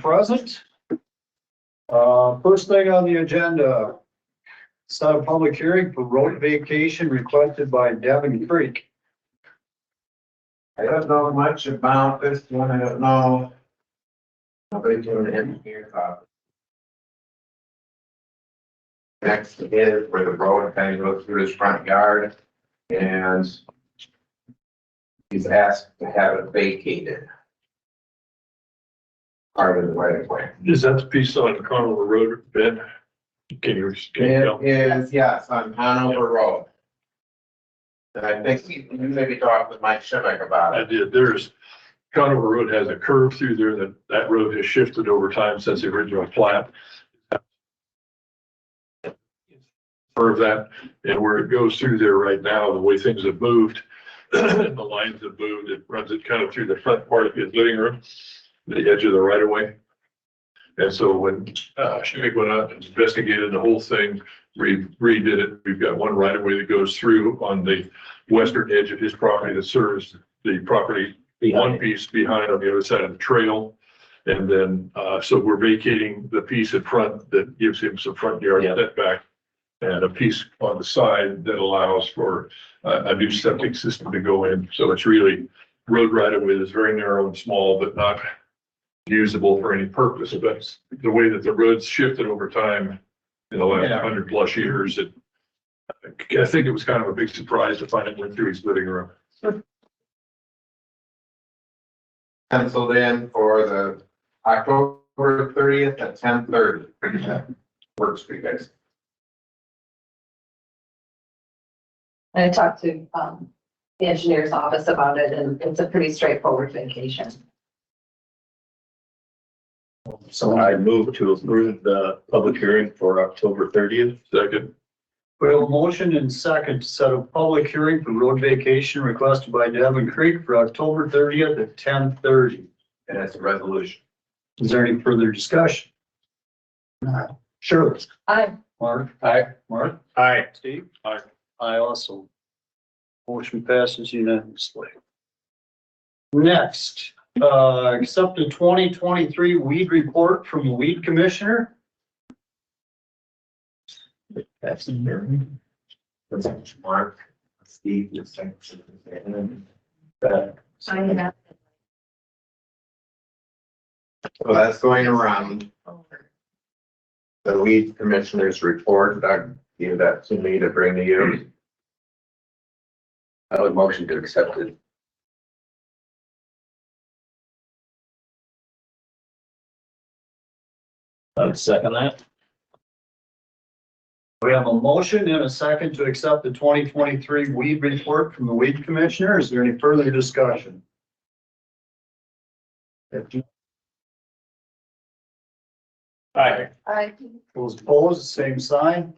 present. First thing on the agenda, set a public hearing for road vacation requested by Devin Creek. I don't know much about this one, I don't know. Nobody doing an engineer copy. Next is where the road kind of goes through his front yard, and he's asked to have it vacated. Part of the right of way. Is that the piece on Carnival Road, Ben? Can you tell? It is, yes, on Hanover Road. And I think you maybe talked with Mike Schimmick about I it. did. There's, Carnival Road has a curve through there that road has shifted over time since the original plat. Curve that, and where it goes through there right now, the way things have moved, the lines have moved, it runs it kind of through the front part of his living room, the edge of the right of way. And so when Schmick went out and investigated the whole thing, redid it, we've got one right of way that goes through on the western edge of his property that serves the property, one piece behind on the other side of the trail. And then, so we're vacating the piece in front that gives him some front yard setback, and a piece on the side that allows for a new septic system to go in. So it's really road right of way that's very narrow and small, but not usable for any purpose. But the way that the roads shifted over time in the last 100+ years, I think it was kind of a big surprise to find it went through his living room. Penciled in for the October 30th at 10:30. Works for you guys. I talked to the engineer's office about it, and it's a pretty straightforward vacation. So I move to approve the public hearing for October 30th. Second. We have a motion and second to set a public hearing for road vacation requested by Devin Creek for October 30th at 10:30. And it's a resolution. Is there any further discussion? Shirley. Aye. Mark. Aye. Mark. Aye. Steve. Aye. I also. Motion passes unanimously. Next, accept the 2023 weed report from the weed commissioner. That's in there. Mark, Steve, so that's going around. The weed commissioner's report, Doug gave that to me to bring to you. I would motion to accept it. I would second that. We have a motion and a second to accept the 2023 weed report from the weed commissioner. Is there any further discussion? Aye. Aye. Those opposed, same sign.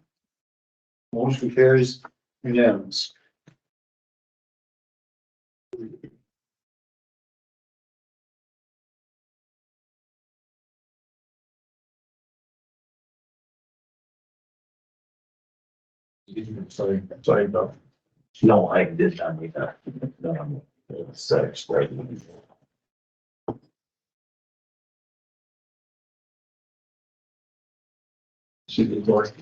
Motion carries unanimous. Sorry, no. No, I did not need that. Sex, right? She did work.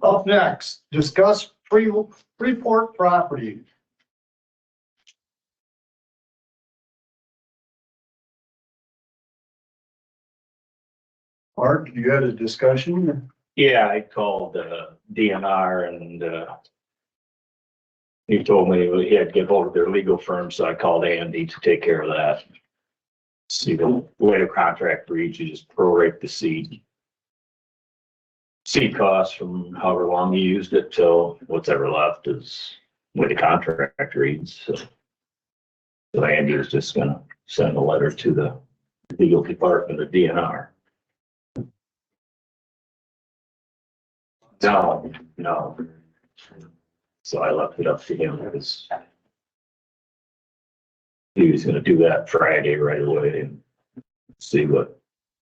Up next, discuss Freeport property. Mark, you had a discussion? Yeah, I called DNR and he told me he had to get hold of their legal firm, so I called Andy to take care of that. See, the way the contract reads, you just prorate the seed costs from however long you used it till what's ever left is the way the contract reads. So Andy was just gonna send a letter to the legal department of DNR. No. So I left it up to him because he was gonna do that Friday right away and see what,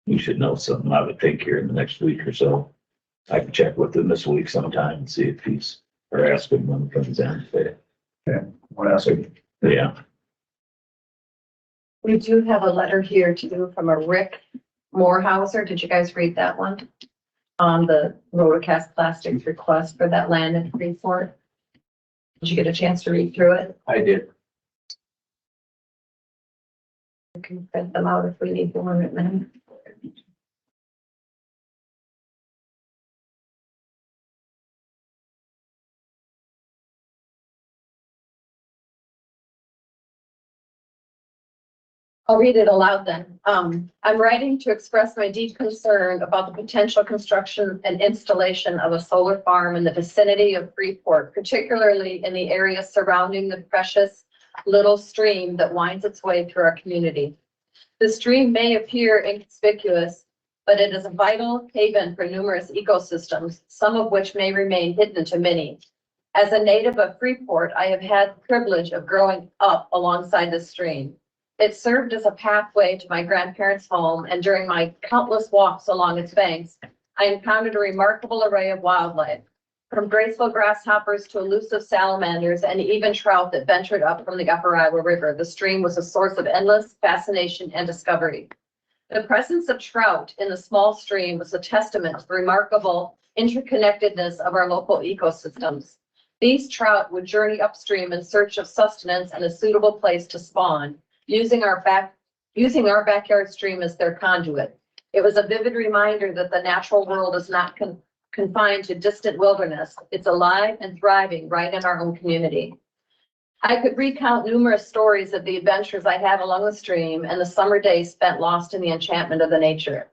you should know something, I would think, here in the next week or so. I can check with him this week sometime and see if he's, or ask him when he comes down today. Okay, what else? Yeah. We do have a letter here too from a Rick Morehouser. Did you guys read that one? On the Rotocast Plastics request for that land in Freeport. Did you get a chance to read through it? I did. We can print them out if we need one right now. I'll read it aloud then. I'm writing to express my deep concern about the potential construction and installation of a solar farm in the vicinity of Freeport, particularly in the area surrounding the precious little stream that winds its way through our community. The stream may appear inconspicuous, but it is a vital haven for numerous ecosystems, some of which may remain hidden to many. As a native of Freeport, I have had the privilege of growing up alongside the stream. It served as a pathway to my grandparents' home, and during my countless walks along its banks, I encountered a remarkable array of wildlife, from graceful grasshoppers to elusive salamanders and even trout that ventured up from the Upper Iowa River. The stream was a source of endless fascination and discovery. The presence of trout in the small stream was a testament to the remarkable interconnectedness of our local ecosystems. These trout would journey upstream in search of sustenance and a suitable place to spawn, using our backyard stream as their conduit. It was a vivid reminder that the natural world is not confined to distant wilderness. It's alive and thriving right in our own community. I could recount numerous stories of the adventures I had along the stream and the summer days spent lost in the enchantment of nature.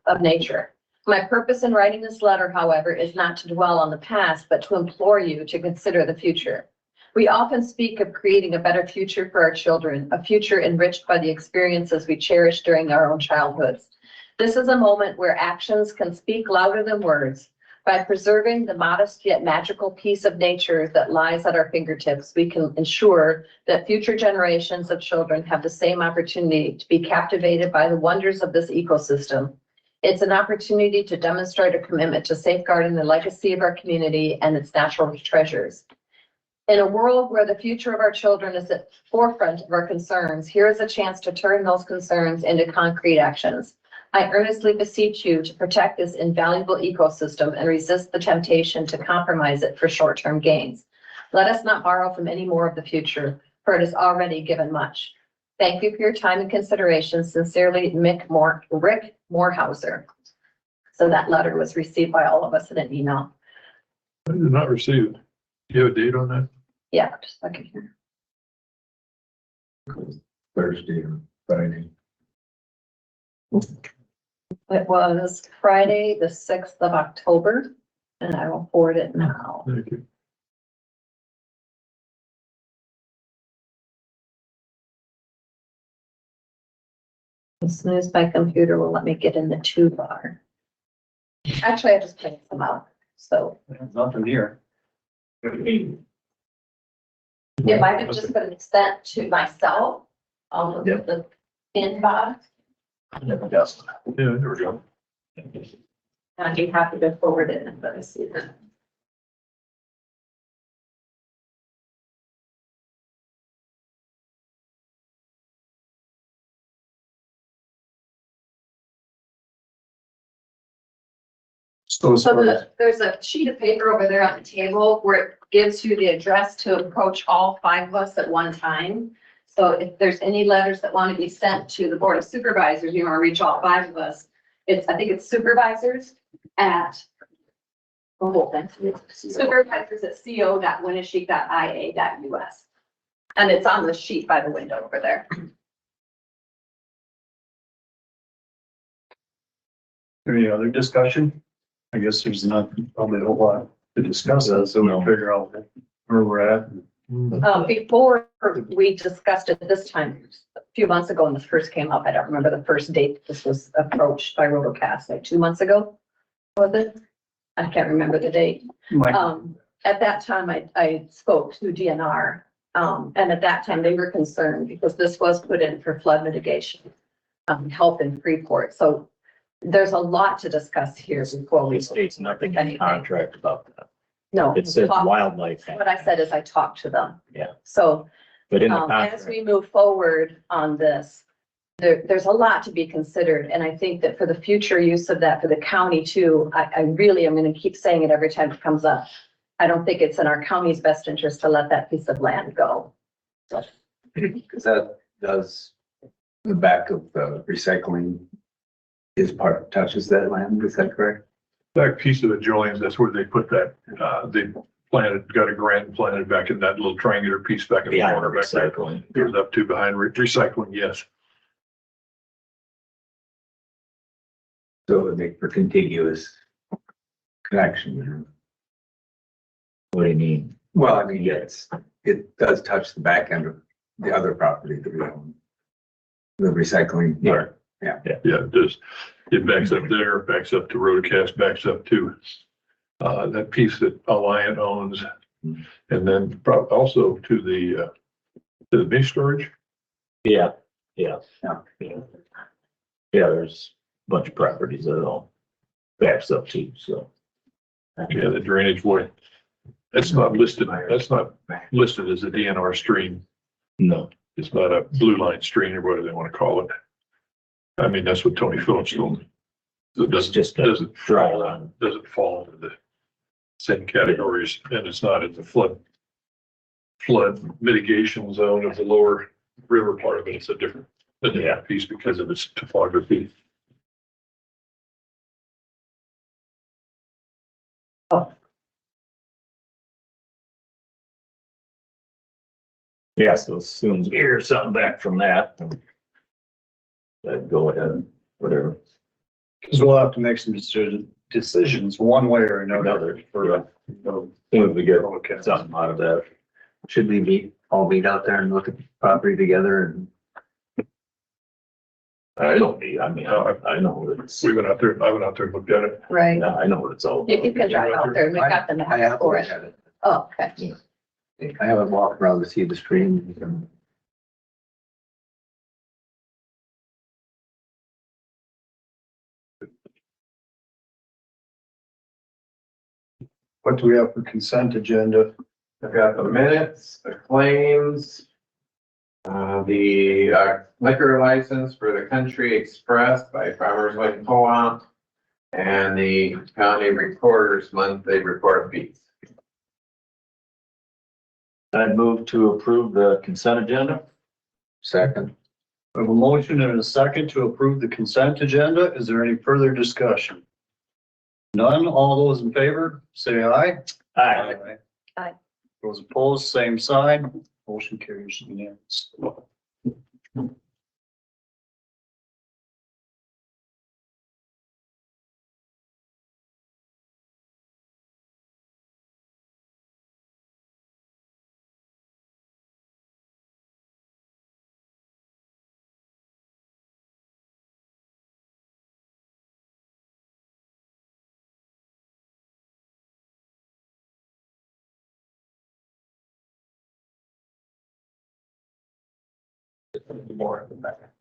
My purpose in writing this letter, however, is not to dwell on the past, but to implore you to consider the future. We often speak of creating a better future for our children, a future enriched by the experiences we cherished during our own childhoods. This is a moment where actions can speak louder than words. By preserving the modest yet magical piece of nature that lies at our fingertips, we can ensure that future generations of children have the same opportunity to be captivated by the wonders of this ecosystem. It's an opportunity to demonstrate a commitment to safeguarding the legacy of our community and its natural treasures. In a world where the future of our children is at the forefront of our concerns, here is a chance to turn those concerns into concrete actions. I earnestly beseech you to protect this invaluable ecosystem and resist the temptation to compromise it for short-term gains. Let us not borrow from any more of the future, for it is already given much. Thank you for your time and consideration. Sincerely, Rick Morehouser. So that letter was received by all of us in an email. I did not receive it. Do you have a date on that? Yeah, just a second here. Thursday or Friday. It was Friday, the 6th of October, and I will forward it now. Thank you. As soon as my computer will let me get in the toolbar. Actually, I just printed them out, so There's nothing here. it might have just been sent to myself on the inbox. Never does. Yeah, there we go. And I'd be happy to forward it, but I see that. So There's a sheet of paper over there on the table where it gives you the address to approach all 5 of us at one time. So if there's any letters that want to be sent to the Board of Supervisors, you want to reach all 5 of us. I think it's supervisors at the whole thing. Supervisors at co.winneshiek.ia.us. And it's on the sheet by the window over there. Any other discussion? I guess there's not probably a whole lot to discuss, so we'll figure out where we're at. Before we discussed it this time, a few months ago when this first came up, I don't remember the first date this was approached by Rotocast, like 2 months ago, was it? I can't remember the date. At that time, I spoke to DNR, and at that time they were concerned because this was put in for flood mitigation, help in Freeport. So there's a lot to discuss here before we. It states nothing in the contract about that. No. It says wildlife. What I said is I talked to them. Yeah. So But in the as contract, we move forward on this, there's a lot to be considered. And I think that for the future use of that for the county too, I really am going to keep saying it every time it comes up. I don't think it's in our county's best interest to let that piece of land go. Because that does, the back of the recycling is part, touches that land, is that correct? That piece of it joins, that's where they put that, they planted, got a grant planted back in that little triangular piece back in the Behind corner back there. recycling. Goes up to behind recycling, yes. So it would make for contiguous connection. What do you mean? Well, I mean, it does touch the back end of the other property that we own. The recycling part. Yeah, it does. It backs up there, backs up to Rotocast, backs up to that piece that Alliant owns. And then also to the base storage. Yeah. Yeah. Yeah, there's a bunch of properties that all backs up to, so. Yeah, the drainage way. That's not listed as a DNR stream. No, It's not a blue line stream or whatever they want to call it. I mean, that's what Tony Phillips told me. It doesn't fall into the same categories, and it's not in the flood mitigation zone of the lower river part of it. It's a different piece because of its topography. yeah, so as soon as we hear something back from that, then go ahead, whatever. Because we'll have to make some decisions one way or another. Another, For, As soon as we get something out of that. Should we all meet out there and look at the property together and? I don't need, I mean, I know what it's, We went out there, I went out there and looked at it. Right. yeah, I know what it's all You about. can drive out there and we've got the I map haven't for looked it. at it. Oh, okay. I haven't walked around to see the stream. What do we have for consent agenda? I've got the minutes, the claims, the liquor license for the Country Express by Farmers Lake Co-op, and the county recorder's monthly report fees. I'd move to approve the consent agenda. Second. We have a motion and a second to approve the consent agenda. Is there any further discussion? None. All those in favor, say aye. Aye. Aye. Those opposed, same sign. Motion carries unanimous. More than that.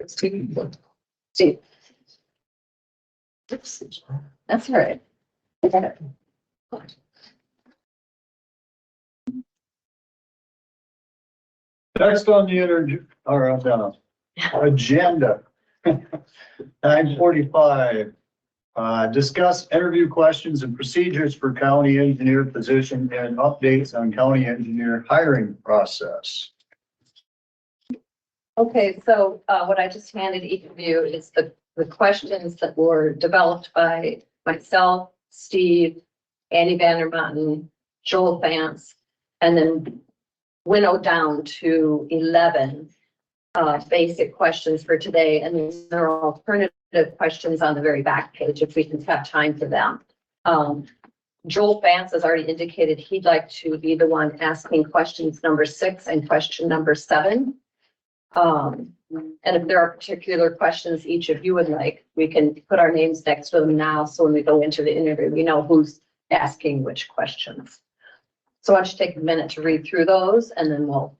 Steve. That's all right. I got it. Next on the agenda. 9:45. Discuss interview questions and procedures for county engineer position and updates on county engineer hiring process. Okay, so what I just handed each of you is the questions that were developed by myself, Steve, Andy Vandermountain, Joel Vance, and then winnowed down to 11 basic questions for today. And these are alternative questions on the very back page if we can have time for them. Joel Vance has already indicated he'd like to be the one asking questions number 6 and question number 7. And if there are particular questions each of you would like, we can put our names next to them now. So when we go into the interview, we know who's asking which questions. So I should take a minute to read through those and then we'll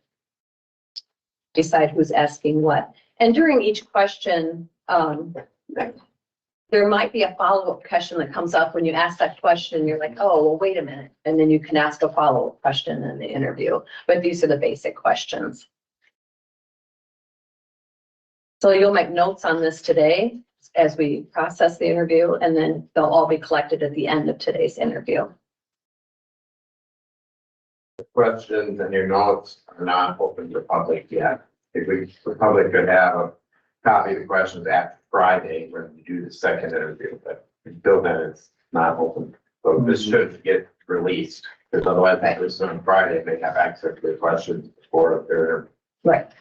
decide who's asking what. And during each question, there might be a follow-up question that comes up when you ask that question, and you're like, oh, well, wait a minute. And then you can ask a follow-up question in the interview, but these are the basic questions. So you'll make notes on this today as we process the interview, and then they'll all be collected at the end of today's interview. The questions and your notes are not open to the public yet. If the public could have a copy of the questions after Friday when we do the second interview, but until then, it's not open. So this should get released, because otherwise, if it's on Friday, they have access to the questions before they're. Right.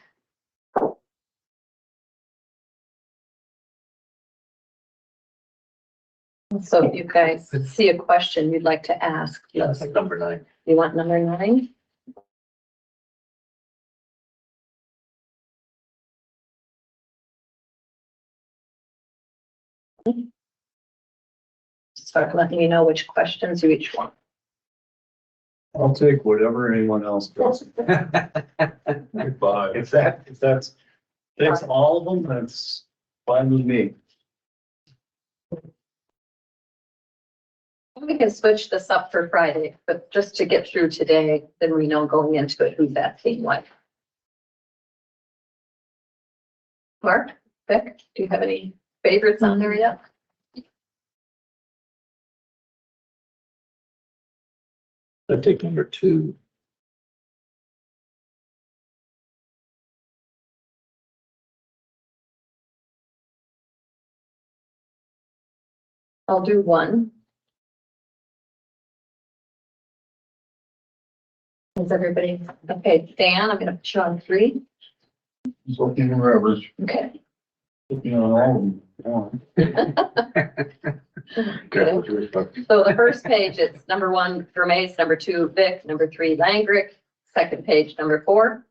So if you guys see a question you'd like to ask, That's like number 9. you want number 9? Start letting me know which questions you each want. I'll take whatever anyone else does. Goodbye. If that's all of them, that's fine with me. We can switch this up for Friday, but just to get through today, then we know going into it who's asking what. Mark, Vic, do you have any favorites on there yet? I take number 2. I'll do 1. Is everybody, okay, Dan, I'm gonna put you on 3. Looking wherever, Okay. looking on all of them. So the first page, it's number 1, Vermace, number 2, Vic, number 3, Langrick, second page, number 4.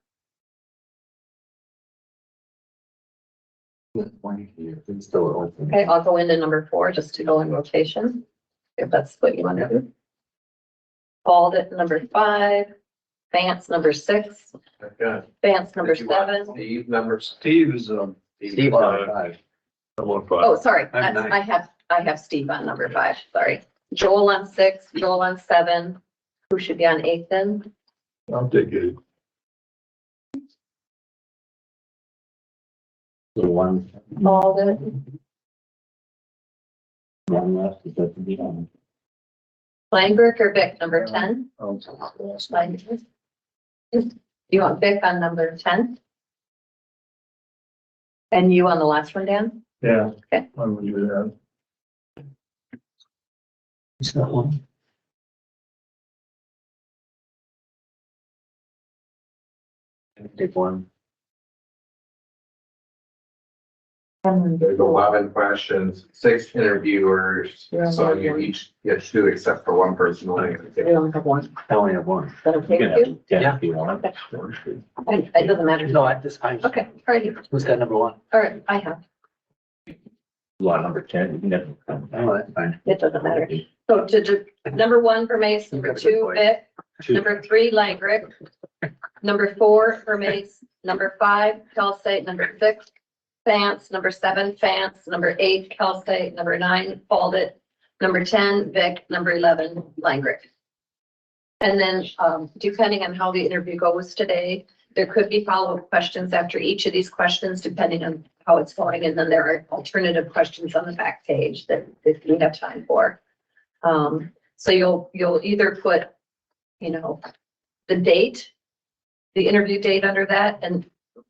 It's still open. Okay, I'll go into number 4 just to go in rotation, if that's what you want to do. Aldit, number 5, Vance, number 6, Okay. Vance, number Did you want 7. Steve, numbers. Steve is, Steve on 5. I'm on Oh, 5. sorry, I'm 9. I have Steve on number 5, sorry. Joel on 6, Joel on 7. Who should be on 8 then? I'll take it. The one Aldit, left is that to be on. Langrick or Vic, number 10? um, Langrick. You want Vic on number 10? And you on the last one, Dan? yeah. Okay. I would do that. Is that one? Take 1. There's 11 questions, 6 interviewers, Yeah. so you each get 2 except for one person. We only have 1. Is I only have 1. that You okay can with have you? 10 if you want. It doesn't matter. No, I just, I, Okay, all right, who's got number 1? all right, I have. Lot number 10, you can have. Oh, that's fine. It doesn't matter. So number 1 for Mace, number 2, Vic, number 3, Langrick, number 4 for Mace, number 5, Cal State, number 6, Vance, number 7, Vance, number 8, Cal State, number 9, Aldit, number 10, Vic, number 11, Langrick. And then, depending on how the interview goes today, there could be follow-up questions after each of these questions, depending on how it's going. And then there are alternative questions on the back page that if you have time for. So you'll either put, the date, the interview date under that, and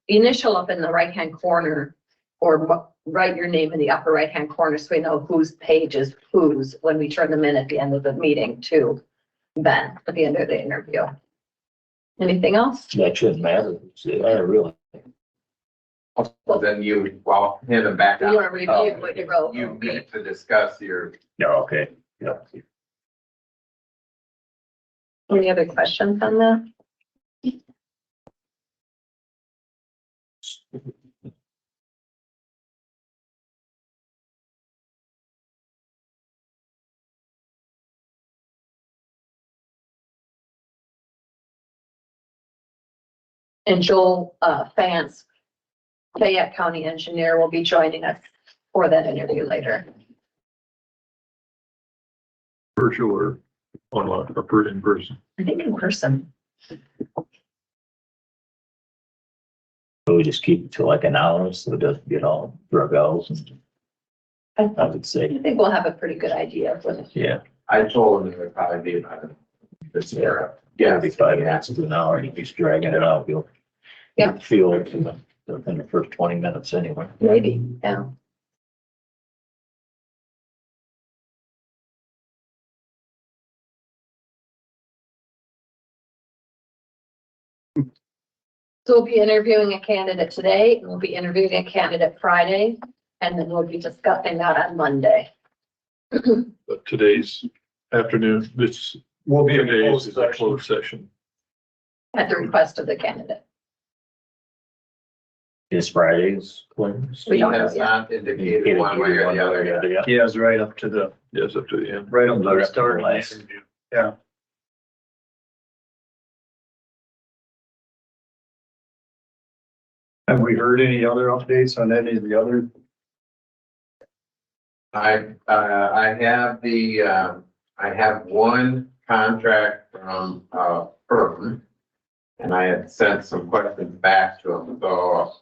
initial up in the right-hand corner, or write your name in the upper right-hand corner so we know whose page is whose when we turn them in at the end of the meeting to Ben at the end of the interview. Anything else? That shouldn't matter. Really. Then you, hand them back You out. want to review what you wrote? You need to discuss your, Yeah, okay. Yeah. Any other questions on that? And Joel Fayette County Engineer will be joining us for that interview later. virtual or online or in person? I think in person. So we just keep it to like an hour so it doesn't get all drug out. I would say, I think we'll have a pretty good idea of what it. yeah, I told him it would probably be about this year. Yeah, 45 minutes to an hour, and you just dragging it out, you'll Yeah. feel it within the first 20 minutes anyway. Maybe, yeah. So we'll be interviewing a candidate today, and we'll be interviewing a candidate Friday, and then we'll be discussing that on Monday. But today's afternoon, this Will be in today's is a closed closed session. At the request of the candidate. Is Fridays closed? We he don't know has yet. not indicated one way or the other yet. Yeah. He has right up to the, Yes, up to the end. right up to the Right up to start the of the last. interview. Yeah. Have we heard any other updates on any of the other? I have one contract from, firm. And I had sent some questions back to them, so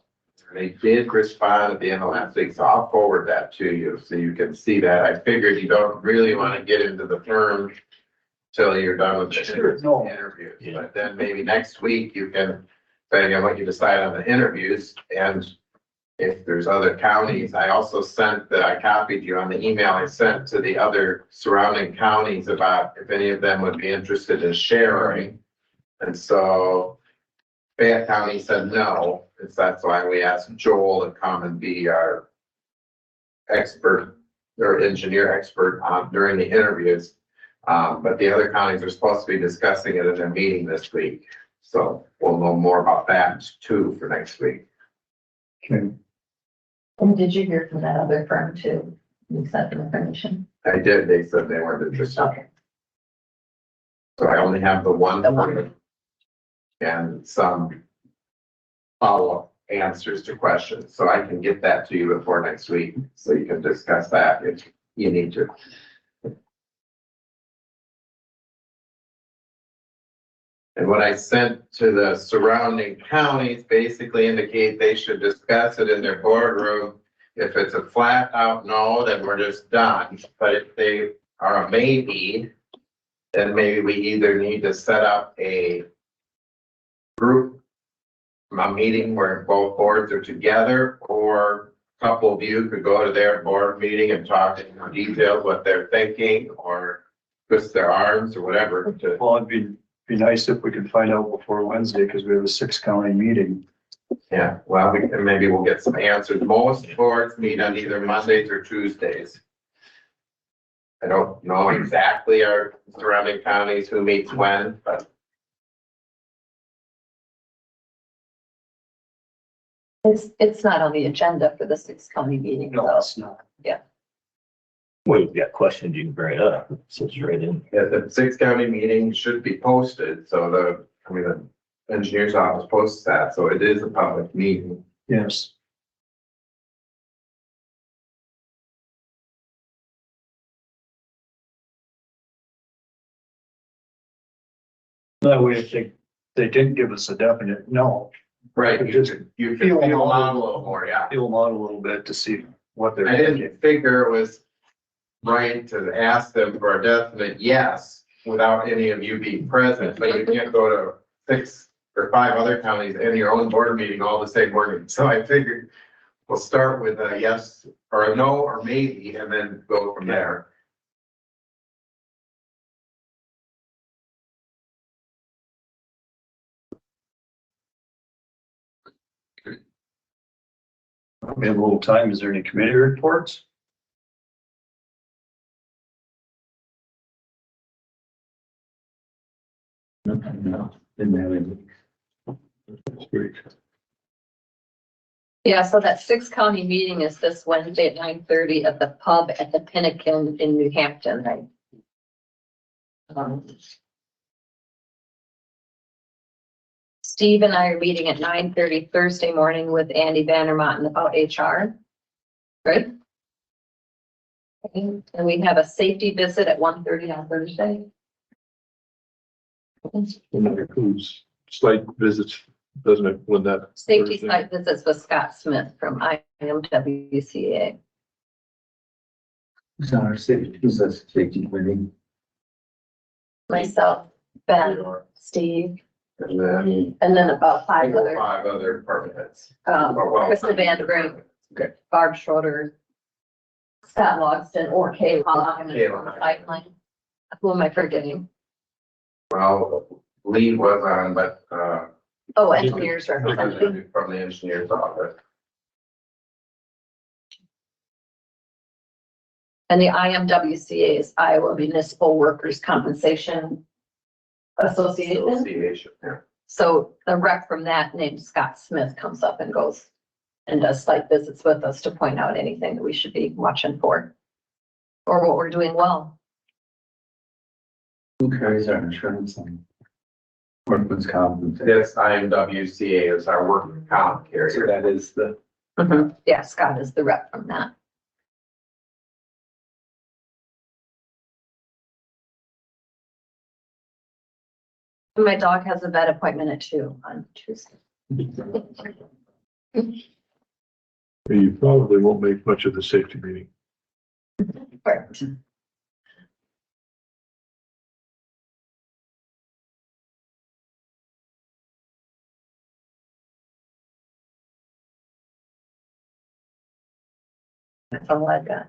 they did respond at the end of last week, so I'll forward that to you, so you can see that. I figured you don't really want to get into the firm till you're done with the Sure, no. interviews, Yeah. but then maybe next week you can, depending on what you decide on the interviews, and if there's other counties, I also sent I copied you on the email I sent to the other surrounding counties about if any of them would be interested in sharing. And so Fayette County said no, and so that's why we asked Joel to come and be our expert or engineer expert during the interviews. But the other counties are supposed to be discussing it in their meeting this week. So we'll know more about that too for next week. Okay. And did you hear from that other firm too? You sent them information? I did, they said they weren't interested. Okay. So I only have the one. The one. And some follow-up answers to questions, so I can get that to you before next week, so you can discuss that if you need to. And what I sent to the surrounding counties basically indicate they should discuss it in their boardroom. If it's a flat out no, then we're just done, but if they are a maybe, then maybe we either need to set up a group, a meeting where both boards are together, or a couple of you could go to their board meeting and talk in more detail what they're thinking, or twist their arms or whatever to. Well, it'd be nice if we could find out before Wednesday, because we have a 6-county meeting. Yeah, well, maybe we'll get some answers. Most boards meet on either Mondays or Tuesdays. I don't know exactly our surrounding counties who meets when, but It's not on the agenda for the 6-county meeting. No, so. it's not. Well, you've got questions, you can bring it up, it says right in. yeah, the 6-county meeting should be posted, so the engineer's office posts that, so it is a public meeting. Yes. That way, if they didn't give us a definite no, Right, you Just can feel feel them them out out a little more, yeah. feel them out a little bit to see what they're I thinking. didn't figure it was right to ask them for a definite yes without any of you being present, but you can't go to 6 or 5 other counties and your own board meeting all the same morning. So I figured we'll start with a yes or a no or maybe, and then go from there. We have a little time. Is there any committee reports? No, didn't have any. That's great. Yeah, so that 6-county meeting is this Wednesday at 9:30 at the pub at the Pinnakin in New Hampton, right? Steve and I are meeting at 9:30 Thursday morning with Andy Vandermotten about HR. Right? And we have a safety visit at 1:30 on Thursday. And that includes site visits, doesn't it, when that? Safety Thursday? site visits with Scott Smith from IMWCA. Who's on our city, who's the safety committee? Myself, Ben, Steve, And and then about then five other, five other department heads. Krista Vanderbrink, Okay. Barb Schroeder, Scott Logston, or Kay Hogg, and Kayla. pipeline. Who am I forgetting? Well, Lee was on, but, Oh, engineers from representative. the engineer's office. And the IMWCA is Iowa Municipal Workers Compensation Association. Association, yeah. So the rep from that named Scott Smith comes up and goes and does site visits with us to point out anything that we should be watching for. Or what we're doing well. Who carries our insurance and workman's comp? This IMWCA is our working comp So carrier. that is the, Yeah, Scott is the rep from that. And my dog has a vet appointment at 2 on Tuesday. You probably won't make much of the safety meeting. Correct. That's all I've got.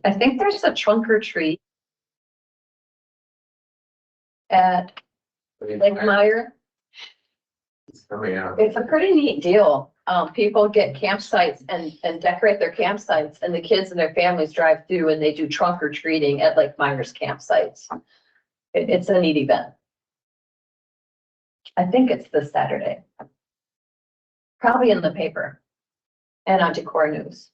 I think there's a trunk or treat at Lake Meyer. It's coming out. It's a pretty neat deal. People get campsites and decorate their campsites, and the kids and their families drive through and they do trunk or treating at Lake Meyer's campsites. It's a neat event. I think it's this Saturday. Probably in the paper and on Decor News.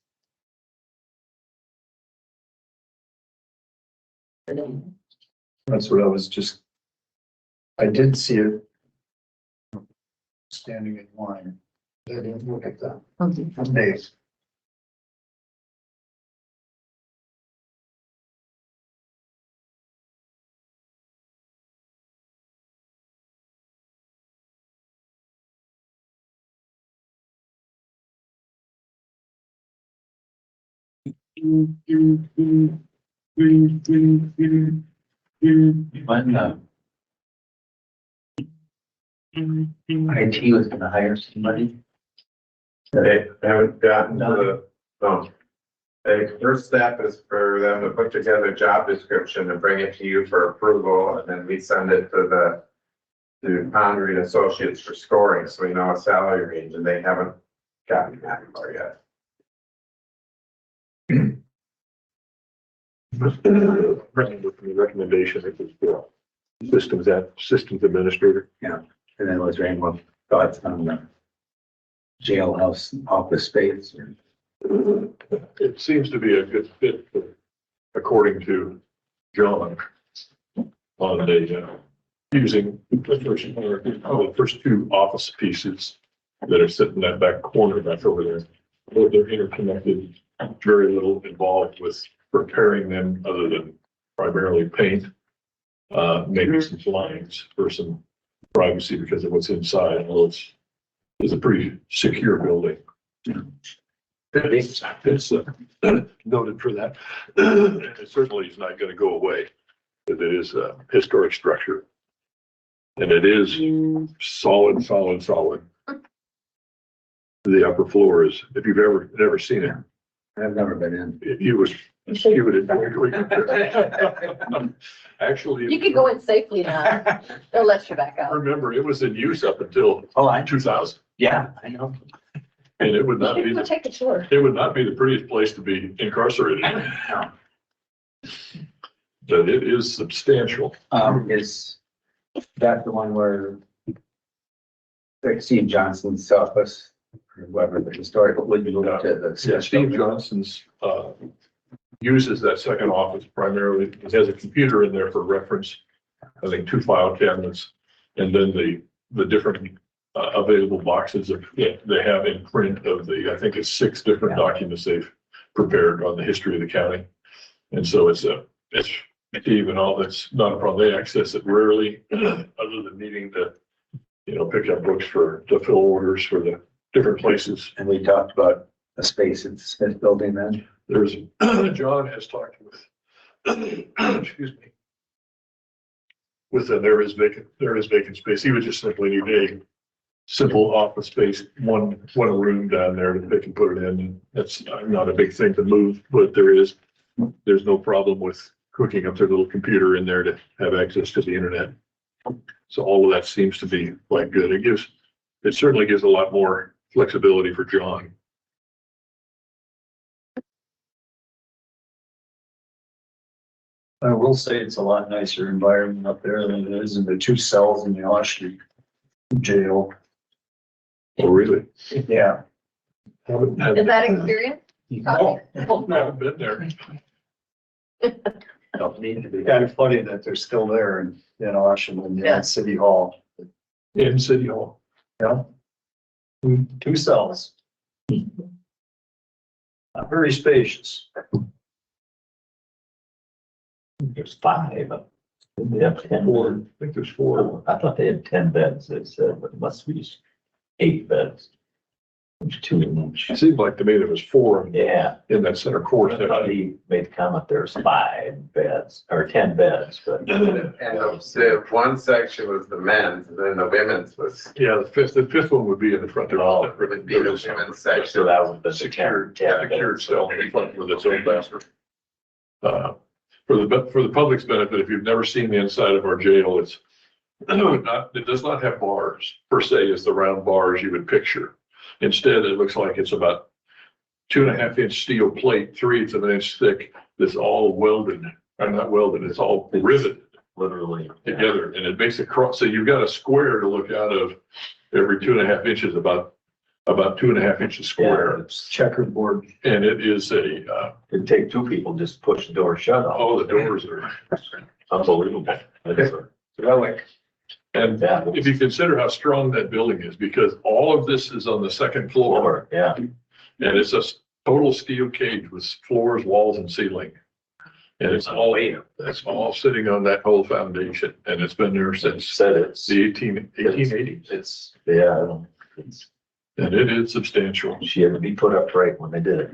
That's what I was just, I did see it standing in line. I didn't look at that. Days. when, IT was gonna hire somebody. They haven't gotten to the, the first step is for them to put together a job description and bring it to you for approval, and then we send it to Pondering Associates for scoring, so we know a salary range, and they haven't gotten that far yet. Recommendation, it was for systems administrator. And then was there any more thoughts on the jailhouse office space? It seems to be a good fit, according to John, on the, using the first two office pieces that are sitting in that back corner back over there. They're interconnected, very little involved with repairing them other than primarily paint. Maybe some blinds for some privacy because of what's inside, although it's a pretty secure building. It's noted for that. It certainly is not gonna go away, but it is a historic structure. And it is solid. The upper floor is, if you've never seen it, I've never been in. you would. Actually. You can go in safely now. They'll let you back out. Remember, it was in use up until Oh, I, 2000, yeah, I know. and it would not You be, can go take a tour. it would not be the prettiest place to be incarcerated in. But it is substantial. Is that the one where like Steve Johnson's office, or whoever the historical, would you look to the? Yeah, Steve Johnson's, uses that second office primarily. It has a computer in there for reference. I think 2 file cabinets, and then the different available boxes of, they have in print of I think it's 6 different documents they've prepared on the history of the county. And so it's Steve and all, that's not a problem. They access it rarely, other than needing to, pick up books to fill orders for the different places. And we talked about a space in the Smith building then. There's, John has talked with, excuse me. With them, there is vacant space. He would just simply need a simple office space, one room down there that they can put it in. And that's not a big thing to move, but there's no problem with hooking up their little computer in there to have access to the internet. So all of that seems to be quite good. It certainly gives a lot more flexibility for John. I will say it's a lot nicer environment up there than it is in the 2 cells in the Oshie jail. Oh, really? Yeah. Is that experience? No, I haven't been there. Need to be kind of funny that they're still there in Oshie and Yeah. City Hall. In City Hall. Yeah. 2 cells. Not very spacious. There's 5, but they have 10. I think there's 4. I thought they had 10 beds, they said, but it must be 8 beds. There's 2 in each. It seemed like to me there was 4 Yeah, in that center court. I thought he made the comment there's 5 beds, or 10 beds, but. And the one section was the men's, and then the women's was, Yeah, the fifth one would be in the front. Oh, would be the women's So section. that would be the Secured 10 cell in front with its own bathroom. For the public's benefit, if you've never seen the inside of our jail, it does not have bars per se as the round bars you would picture. Instead, it looks like it's about 2.5-inch steel plate, 3/8 of an inch thick, that's all welded, or not welded, it's all riveted Literally. together, and it makes a cross, so you've got a square to look out of every 2.5 inches, about 2.5 inches square. It's Checkerboard. And it is It'd take 2 people just to push the door shut on. all the doors are, Unbelievable. It's a Relic. and Yeah. if you consider how strong that building is, because all of this is on the second floor, floor, yeah. and it's a total steel cage with floors, walls, and ceiling. And it's all sitting on that whole foundation, and it's been there since Said it's, the 1880s, it's, yeah, it's, and it is substantial. she had to be put up right when they did it.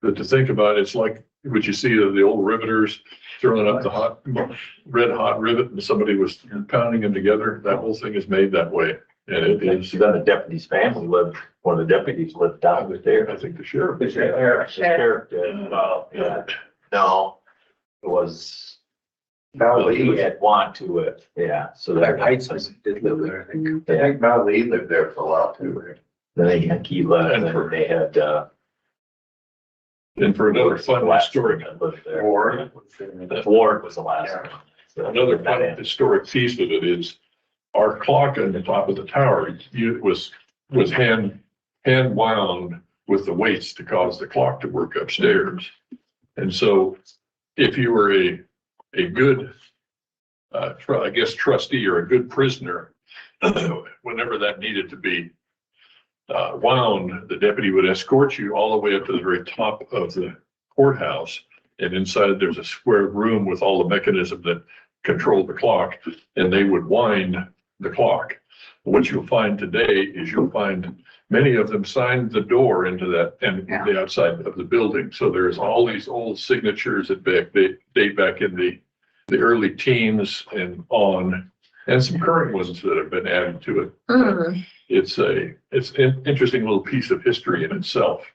But to think about it, it's like what you see of the old riveters throwing up the red hot rivet, and somebody was pounding them together. That whole thing is made that way, and it And is. then the deputy's family lived, one of the deputies lived down there. I think the sheriff. The sheriff did, yeah. No, it was, he had want to it, yeah, so Black that. Heights did live there, I think. I think Mount Lee lived there for a while too. Then they had key left, and then they had, And for another fun historic, lived there. Ward. Ward was the last one. So another that fun ended. historic piece of it is our clock on the top of the tower was hand wound with the weights to cause the clock to work upstairs. And so if you were a good, I guess trustee or a good prisoner, whenever that needed to be wound, the deputy would escort you all the way up to the very top of the courthouse. And inside there's a square room with all the mechanism that control the clock, and they would wind the clock. What you'll find today is you'll find many of them signed the door into that and the outside of the building. So there's all these old signatures that date back in the early teens and on, and some current ones that have been added to it. Mhm. It's an interesting little piece of history in itself.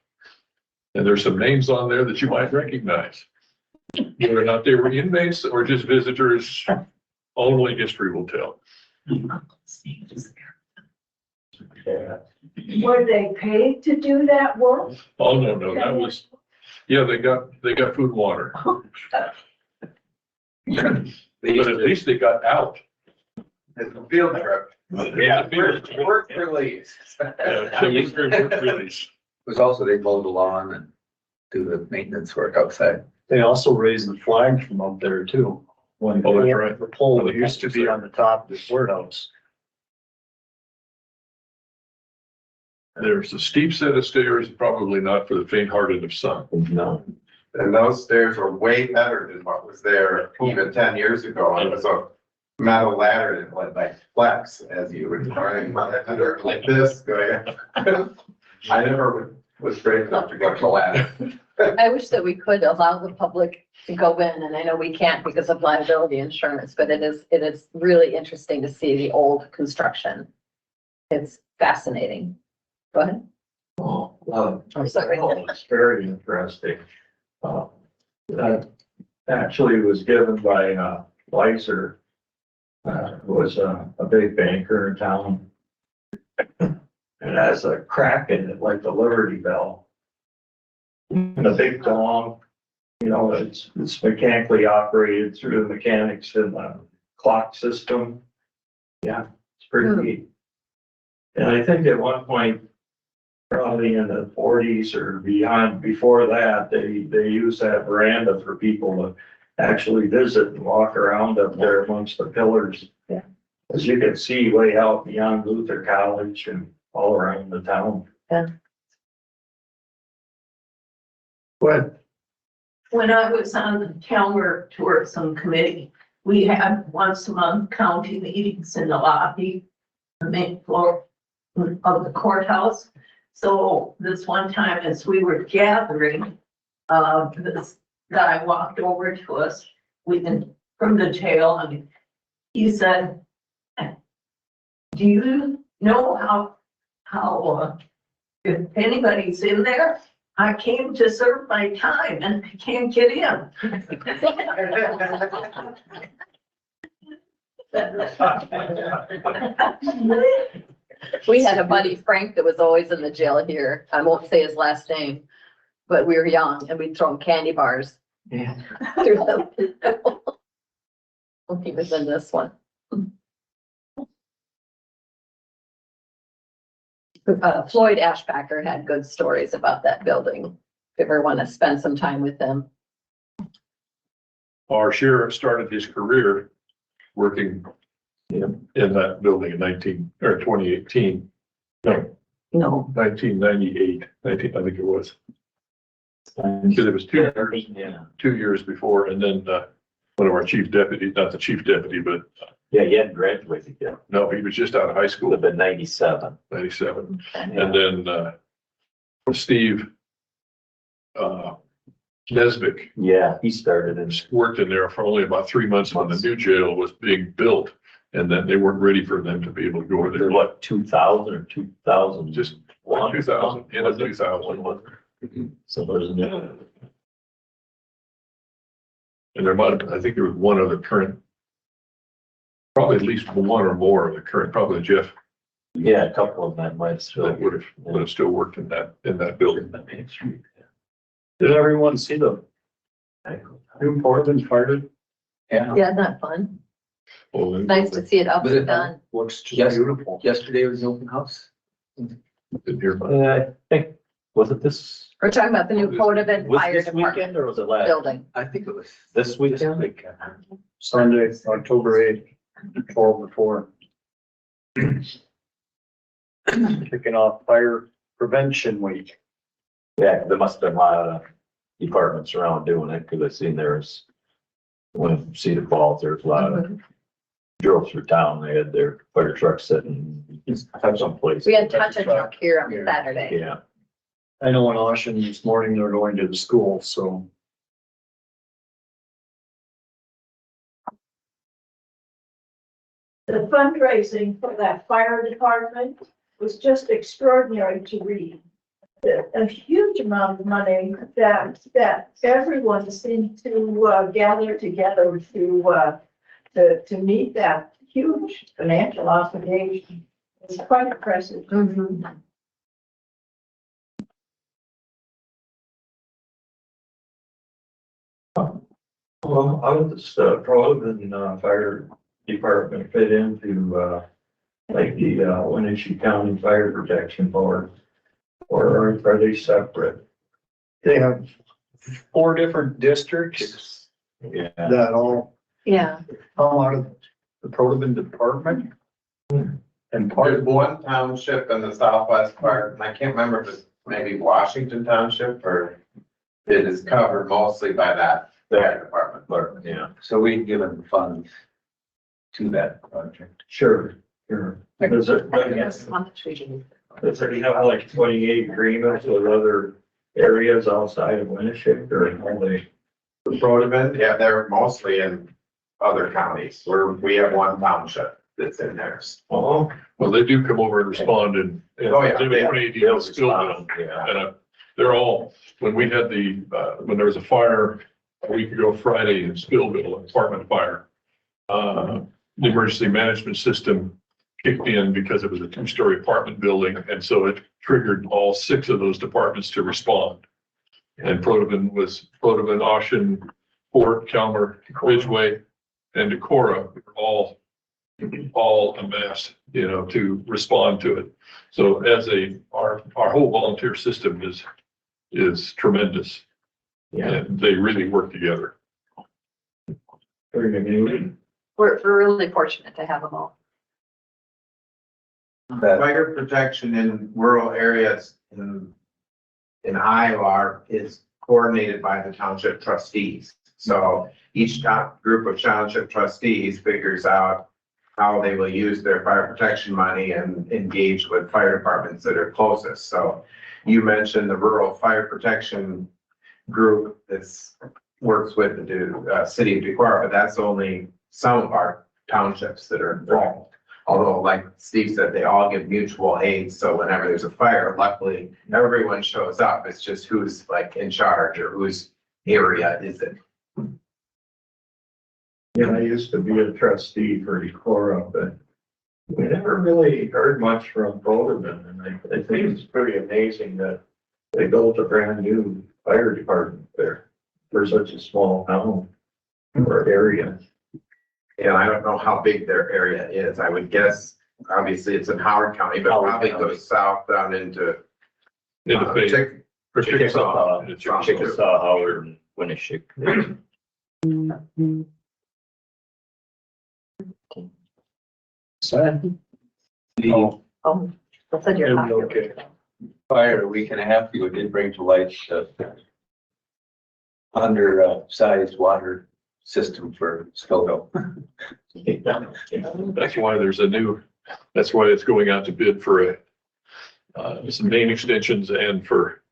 And there's some names on there that you might recognize. Whether or not they were inmates or just visitors, only history will tell. Yeah. Were they paid to do that work? Oh, no, that was, yeah, they got food and water. But at least they got out. It's a field trip. Yeah. Work release. Yeah, so it was very work release. It was also, they mow the lawn and do the maintenance work outside. They also raised the flag from up there too. When Oh, that's right. the pole that used to be on the top of the courthouse. There's a steep set of stairs, probably not for the faint-hearted of some. No. And those stairs are way better than what was there even 10 years ago. It was a metal ladder that went like flex as you were climbing under like this going. I never was brave enough to go to the ladder. I wish that we could allow the public to go in, and I know we can't because of liability insurance, but it is really interesting to see the old construction. It's fascinating. Go ahead. I'm sorry. It's very interesting. That actually was given by, Weiser, who was a big banker in town. It has a crack in it like the Liberty Bell. And a big dome, you know, it's mechanically operated through the mechanics in the clock system. Yeah, it's pretty neat. And I think at one point, probably in the 40s or beyond, before that, they used that veranda for people to actually visit and walk around up there amongst the pillars. Yeah. As you can see way out beyond Luther College and all around the town. Yeah. But When I was on the Calmer Tourism Committee, we had once a month county meetings in the lobby, the main floor of the courthouse. So this one time as we were gathering, this guy walked over to us from the jail and he said, do you know how if anybody's in there, I came to serve my time and I can't get in. We had a buddy, Frank, that was always in the jail here. I won't say his last name, but we were young and we'd throw him candy bars. Yeah. Through them. He was in this one. Floyd Ashbacker had good stories about that building. If you ever want to spend some time with him. Our sheriff started his career working in that building in 2018. No, No. 1998, I think it was. Because it was 2 years, Yeah. 2 years before, and then, one of our chief deputies, not the chief deputy, but Yeah, he hadn't graduated yet. no, he was just out of high Would school, have been 97. 97. And then, Steve, Nesbitt Yeah, he started in. worked in there for only about 3 months when the new jail was being built. And then they weren't ready for them to be able to go there. What, 2000 or 2000? Just 2000, end of 2000. So there's no. And there might, I think there was one other current, probably at least one or more of the current, probably Jeff, Yeah, a couple of them might still. that would have still worked in that building. Did everyone see the new Portland fire? Yeah. Yeah, not fun. Well, Nice to see it up Was and it done. Looks just Yes. beautiful. Yesterday was the open house. didn't hear about it. I think, was it this? We're talking about the new Codevent Was Fire this Department weekend or was it last? building. I think it was. This weekend? Sunday, October 8th, 12 to 4. Kicking off fire prevention week. Yeah, there must have been a lot of departments around doing it, because I seen there's, when Cedar Falls, there's a lot of, drove through town, they had their fire trucks sitting someplace. We had touch and truck here on Saturday. Yeah, I know in Austin this morning they're going to the school, so. The fundraising for that fire department was just extraordinary to read. A huge amount of money that everyone seemed to gather together to meet that huge financial obligation. It's quite impressive. Mhm. well, how does this, Providence, fire department fit into, like the, Winneshiek County Fire Protection Board? Or are they separate? They have 4 different districts Yeah. that all Yeah, come out of the Protivin department. And There's one township in the southwest part, and I can't remember if it's maybe Washington Township or it is covered mostly by that fire department. But, yeah. So we've given funds to that project. Sure, sure. Does it, Yes, on the tree. does it have like 28 agreements with other areas outside of Winneshiek or are they? Protivin, yeah, they're mostly in other counties, where we have one township that's in theirs. Oh, Well, they do come over and respond and. Oh, yeah, They yeah. may deal with Spillville. Yeah. And they're all, when we had when there was a fire a week ago Friday in Spillville, an apartment fire, the emergency management system kicked in because it was a two-story apartment building. And so it triggered all 6 of those departments to respond. And Protivin, Ocean, Fort, Calmer, Ridgeway, and Decorah were all amassed, to respond to it. So as our whole volunteer system is tremendous. Yeah. And they really work together. Very good. We're really fortunate to have them all. That, Fire protection in rural areas in Iowa is coordinated by the township trustees. So each group of township trustees figures out how they will use their fire protection money and engage with fire departments that are closest. So you mentioned the rural fire protection group that works with the city of Decorah, but that's only some of our townships that are involved. Although, like Steve said, they all give mutual aid, so whenever there's a fire, luckily, everyone shows up. It's just who's like in charge or whose area is it. Yeah, I used to be a trustee for Decorah, but we never really heard much from Protivin. And I think it's pretty amazing that they built a brand new fire department there for such a small town or area. And I don't know how big their area is. I would guess, obviously, it's in Howard County, but Howard probably County. goes south down into In the face. Chickasaw, Chickasaw. Chickasaw, Howard, and Winneshiek. the Oh, that's in your It'll pocket. be okay. fire a week and a half ago did bring to light undersized water system for Spillville. That's why that's why it's going out to bid for some main extensions and for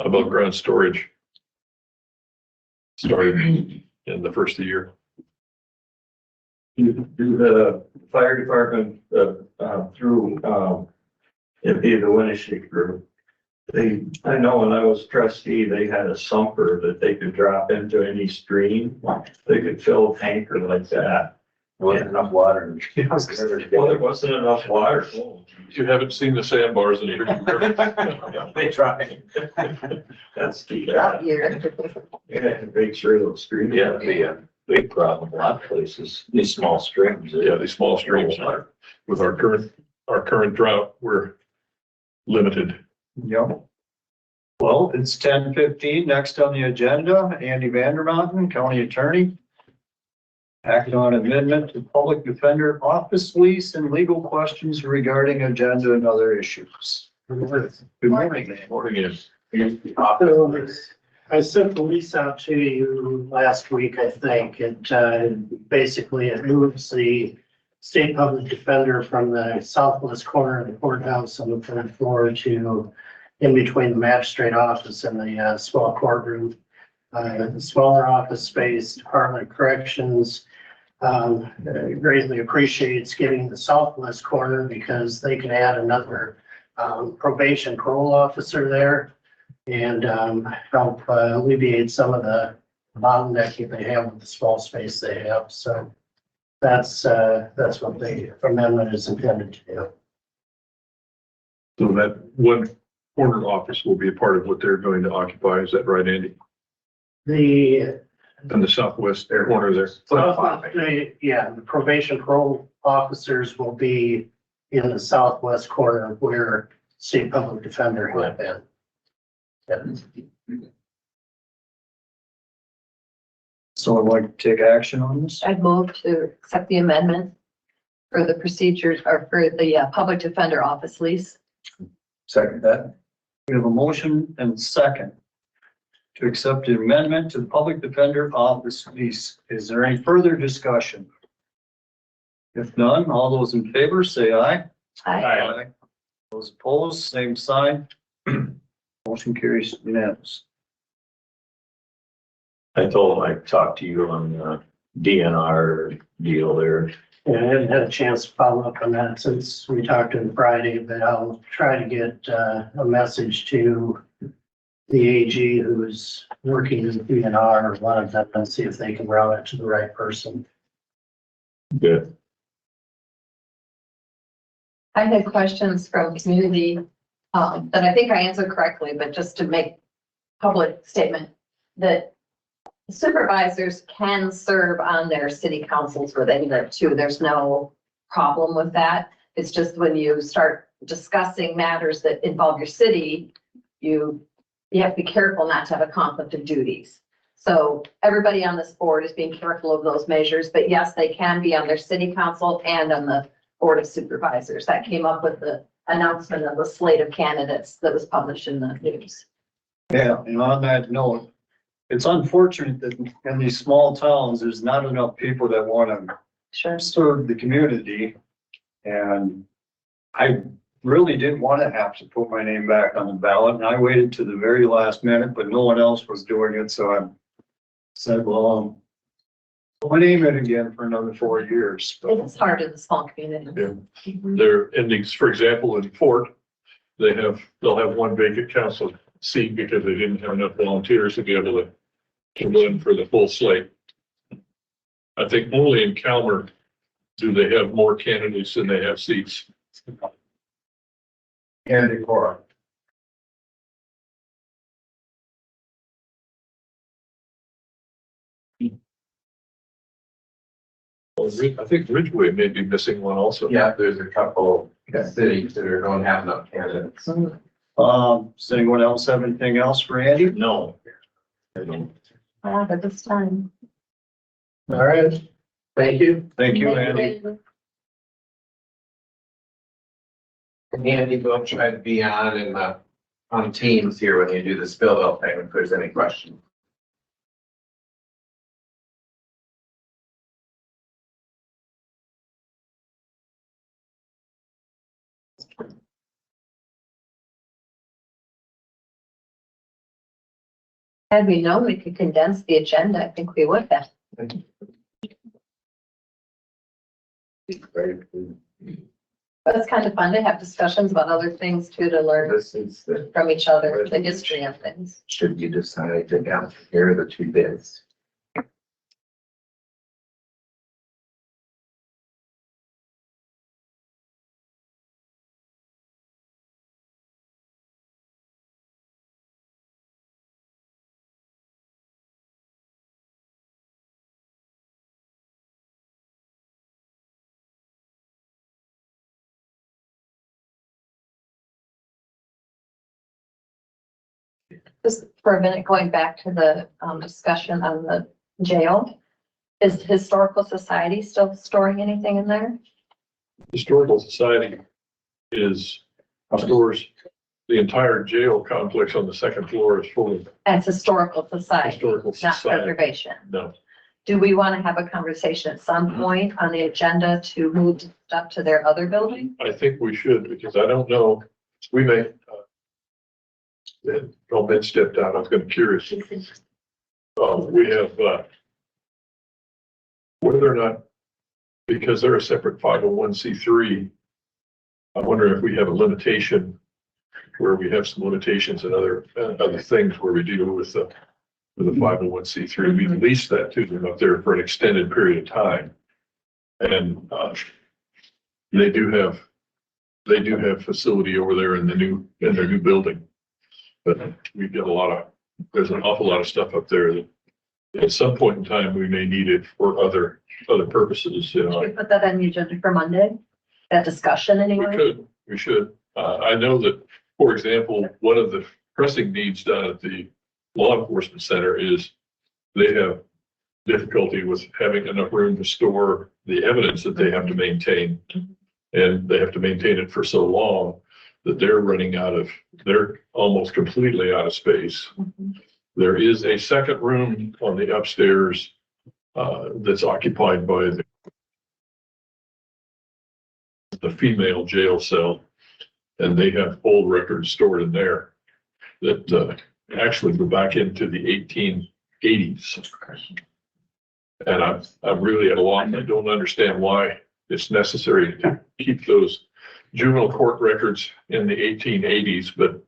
above ground storage. Started in the first of the year. Do the fire department, through, it'd be the Winneshiek group. I know when I was trustee, they had a sumper that they could drop into any stream. They could fill a tanker like that. Wasn't enough water. Well, there wasn't enough water. You haven't seen the sandbars in here. They tried. That's the, Out here. yeah, to make sure those streams. Yeah, it'd be a big problem, a lot of places, these small streams. Yeah, these small streams, with our current drought, we're limited. Yep. Well, it's 10:15. Next on the agenda, Andy Vandermountain, County Attorney. Act on amendment to Public Defender Office lease and legal questions regarding agenda and other issues. Good morning. Morning is. I sent the lease out to you last week, I think. It basically it moves the state public defender from the southwest corner of the courthouse on the third floor to in between the magistrate office and the small courtroom. The smaller office space, Department of Corrections greatly appreciates getting the southwest corner because they can add another probation parole officer there and help alleviate some of the bottlenecking they have with the small space they have. So that's what the amendment is intended to do. So that one corner office will be a part of what they're going to occupy. Is that right, Andy? The In the southwest corner there. the probation parole officers will be in the southwest corner where state public defender had been. So I'd like to take action on this. I'd move to accept the amendment for the procedures or for the public defender office lease. Second that. We have a motion and second to accept the amendment to the public defender office lease. Is there any further discussion? If none, all those in favor say aye. Aye. Those opposed, same sign. Motion carries unanimous. I told him I'd talk to you on the DNR deal there. Yeah, I haven't had a chance to follow up on that since we talked on Friday, but I'll try to get a message to the AG who's working in DNR or one of them and see if they can route it to the right person. Good. I had questions from community that I think I answered correctly, but just to make public statement that supervisors can serve on their city councils where they live too. There's no problem with that. It's just when you start discussing matters that involve your city, you have to be careful not to have a conflict of duties. So everybody on this board is being careful of those measures, but yes, they can be on their city council and on the board of supervisors. That came up with the announcement of the slate of candidates that was published in the news. Yeah, and on that note, it's unfortunate that in these small towns, there's not enough people that want to Sure. serve the community. And I really didn't want to have to put my name back on the ballot, and I waited to the very last minute, but no one else was doing it, so I said, well, put my name in again for another 4 years. It's hard in the small community. Yeah. Their endings, for example, in Fort, they'll have one vacant council seat because they didn't have enough volunteers to be able to run for the full slate. I think only in Calmer do they have more candidates than they have seats. And Decorah. I think Ridgeway may be missing one also. Yeah, there's a couple cities that don't have enough candidates. Does anyone else have anything else for Andy? No. I don't. At this time. All right. Thank you. Thank you, Andy. And Andy, don't try to be on Teams here when you do the Spillville thing, if there's any questions. Had we known we could condense the agenda, I think we would have. But it's kind of fun to have discussions about other things too, to learn This is the, from each other, the history of things. should you decide to compare the two bids. Just for a minute, going back to the discussion on the jail. Is Historical Society still storing anything in there? Historical Society stores the entire jail complex on the second floor is full of That's Historical Society, historical not society. preservation. No, Do we want to have a conversation at some point on the agenda to move stuff to their other building? I think we should, because I don't know, we may, Ben stepped out, I was gonna curious. We have, whether or not, because they're a separate 501c3, I wonder if we have a limitation where we have some limitations and other things where we deal with the 501c3. We lease that to them up there for an extended period of time. And, they do have facility over there in their new building. But we get there's an awful lot of stuff up there that at some point in time, we may need it for other purposes, you know. Should we put that on the agenda for Monday? That discussion anyway? We should. I know that, for example, one of the pressing needs down at the law enforcement center is they have difficulty with having enough room to store the evidence that they have to maintain. And they have to maintain it for so long that they're almost completely out of space. There is a second room on the upstairs that's occupied by the female jail cell. And they have old records stored in there that actually go back into the 1880s. And I'm really at a loss. I don't understand why it's necessary to keep those juvenile court records in the 1880s, but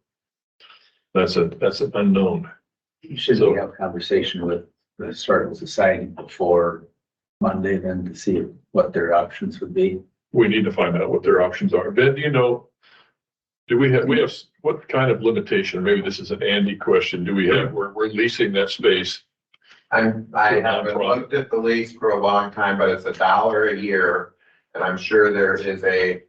that's an unknown. You should So- have a conversation with the Historical Society before Monday then to see what their options would be. We need to find out what their options are. Ben, do you know, we have, what kind of limitation? Maybe this is an Andy question. Do we have, we're leasing that space? I haven't looked at the lease for a long time, but it's $1 a year. And I'm sure there is a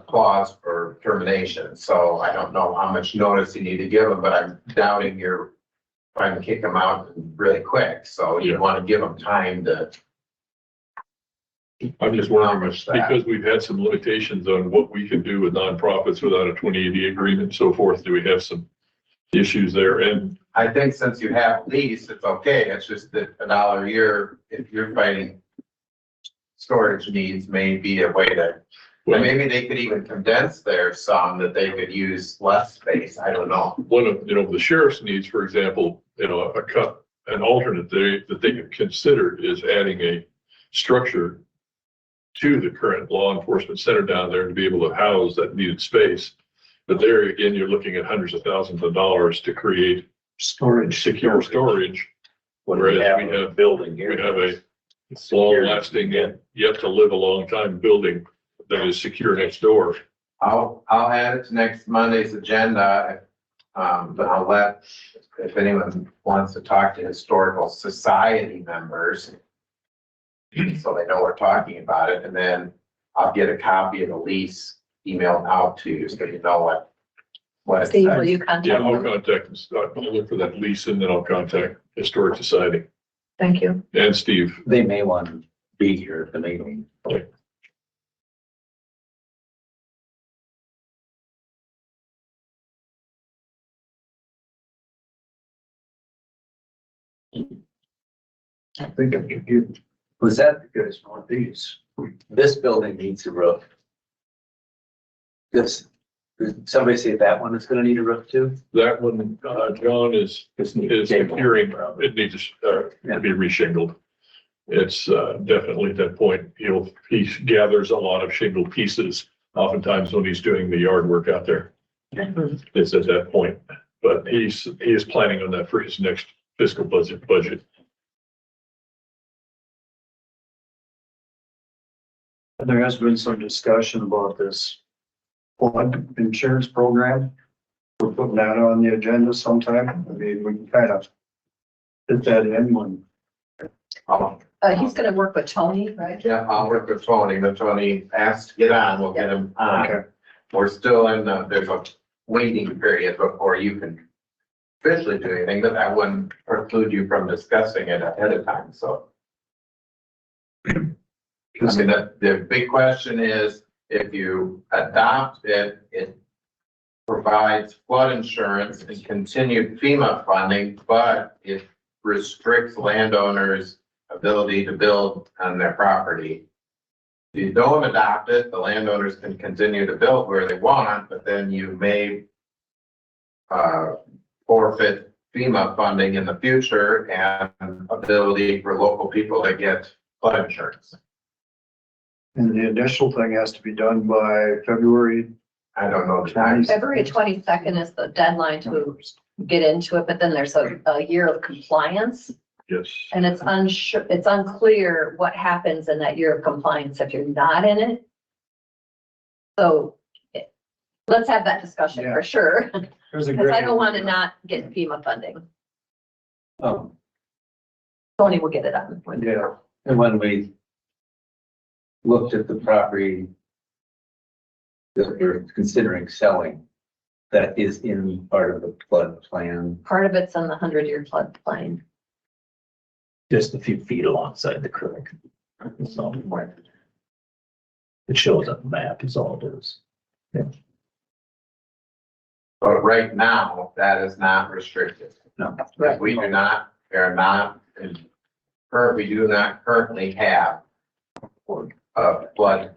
clause for termination. So I don't know how much notice you need to give them, but I'm doubting you're trying to kick them out really quick. So you want to give them time to. I'm just wondering, accomplish that. because we've had some limitations on what we can do with nonprofits without a 2080 agreement and so forth. Do we have some issues there? And I think since you have lease, it's okay. It's just that $1 a year, if you're fighting storage needs, may be a way to, well, maybe they could even condense their some that they could use less space. I don't know. one of, the sheriff's needs, for example, an alternate that they could consider is adding a structure to the current law enforcement center down there to be able to house that needed space. But there again, you're looking at hundreds of thousands of dollars to create secure storage. What do we Whereas have we in have, a building here? we have a long lasting and yet to live a long time building that is secure next door. I'll add it to next Monday's agenda. But I'll let, if anyone wants to talk to historical society members, so they know we're talking about it, and then I'll get a copy of the lease emailed out to you, so you know what it Steve, will says. you Yeah, contact I'll them? contact, I'll look for that lease and then I'll contact Historic Society Thank you. and Steve. They may want to be here at the meeting. I think I could give Was that, you guys one of these. this building needs a roof? Did somebody say that one is gonna need a roof too? That one, John is hearing, it needs to be reshingled. It's definitely at that point, he gathers a lot of shingle pieces, oftentimes when he's doing the yard work out there. It's at that point, but he is planning on that for his next fiscal budget. And there has been some discussion about this flood insurance program. We're putting that on the agenda sometime. I mean, we can kind of fit that in when. He's gonna work with Tony, right? Yeah, I'll work with Tony, but Tony asked to get on, we'll get him on. We're still in, there's a waiting period before you can officially do anything, but that wouldn't preclude you from discussing it ahead of time, so. I mean, the big question is, if you adopt it, it provides flood insurance and continued FEMA funding, but it restricts landowners' ability to build on their property. If you don't adopt it, the landowners can continue to build where they want, but then you may forfeit FEMA funding in the future and ability for local people to get flood insurance. And the initial thing has to be done by February. I don't know the time. February 22nd is the deadline to get into it, but then there's a year of compliance. Yes. And it's unclear what happens in that year of compliance if you're not in it. So let's have that discussion for sure, There's a because I great. don't want to not get FEMA funding. Oh, Tony will get it on. Yeah, and when we looked at the property that we're considering selling, that is in part of the flood plan. Part of it's on the 100-year floodplain. Just a few feet alongside the creek. So it shows on the map is all it is. But right now, that is not restricted. No. We do not, we do not currently have a flood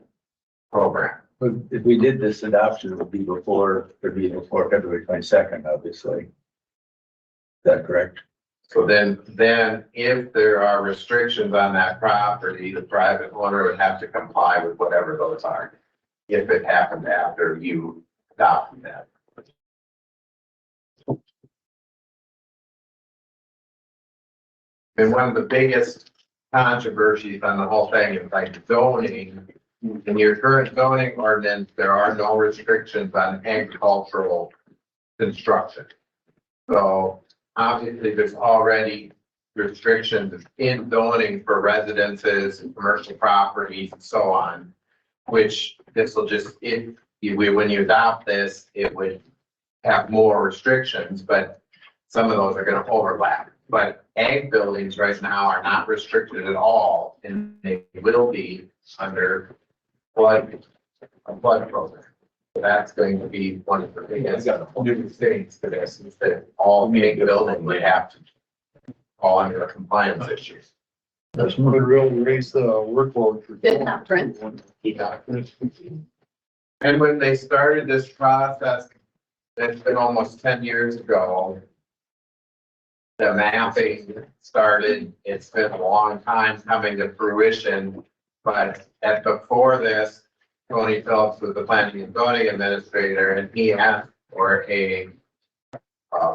program. But if we did this adoption, it would be before February 22nd, obviously. Is that correct? So then if there are restrictions on that property, the private owner would have to comply with whatever those are. If it happened after you adopted that. And one of the biggest controversies on the whole thing is like zoning. In your current zoning ordinance, there are no restrictions on agricultural construction. So obviously, there's already restrictions in zoning for residences and commercial properties and so on. Which this will just, when you adopt this, it would have more restrictions, but some of those are gonna overlap. But ag buildings right now are not restricted at all, and they will be under a flood program. So that's going to be one of the biggest new things to this, is that all ag buildings would have to fall under a compliance issue. That's would really raise the workload for. Good enough, Brent. And when they started this process, it's been almost 10 years ago. The mapping started, it's been a long time coming to fruition, but before this, Tony Phillips was the planning and zoning administrator, and he asked for a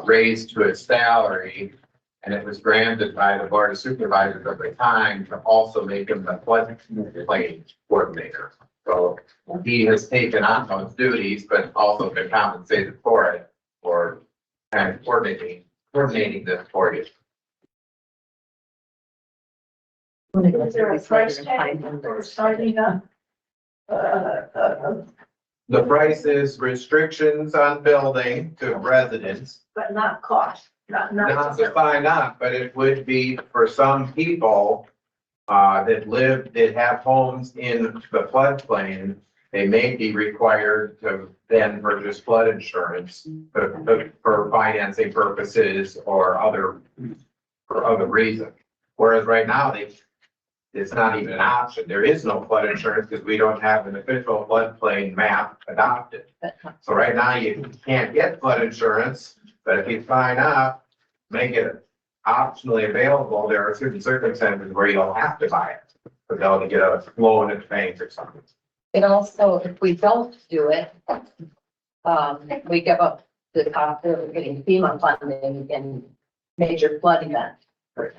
raise to his salary, and it was granted by the Board of Supervisors at the time to also make him the floodplain coordinator. So he has taken on those duties, but also been compensated for it, for kind of coordinating this for you. Is there a price tag for starting up? The price is restrictions on building to residents, But not cost, not not to sign up, but it would be for some people that have homes in the floodplain. They may be required to then purchase flood insurance for financing purposes or for other reasons. Whereas right now, it's not even an option. There is no flood insurance because we don't have an official floodplain map adopted. So right now, you can't get flood insurance, but if you sign up, make it optionally available, there are certain circumstances where you'll have to buy it. But they'll get a loan at the bank or something. And also, if we don't do it, we give up the cost of getting FEMA funding in major flood events. For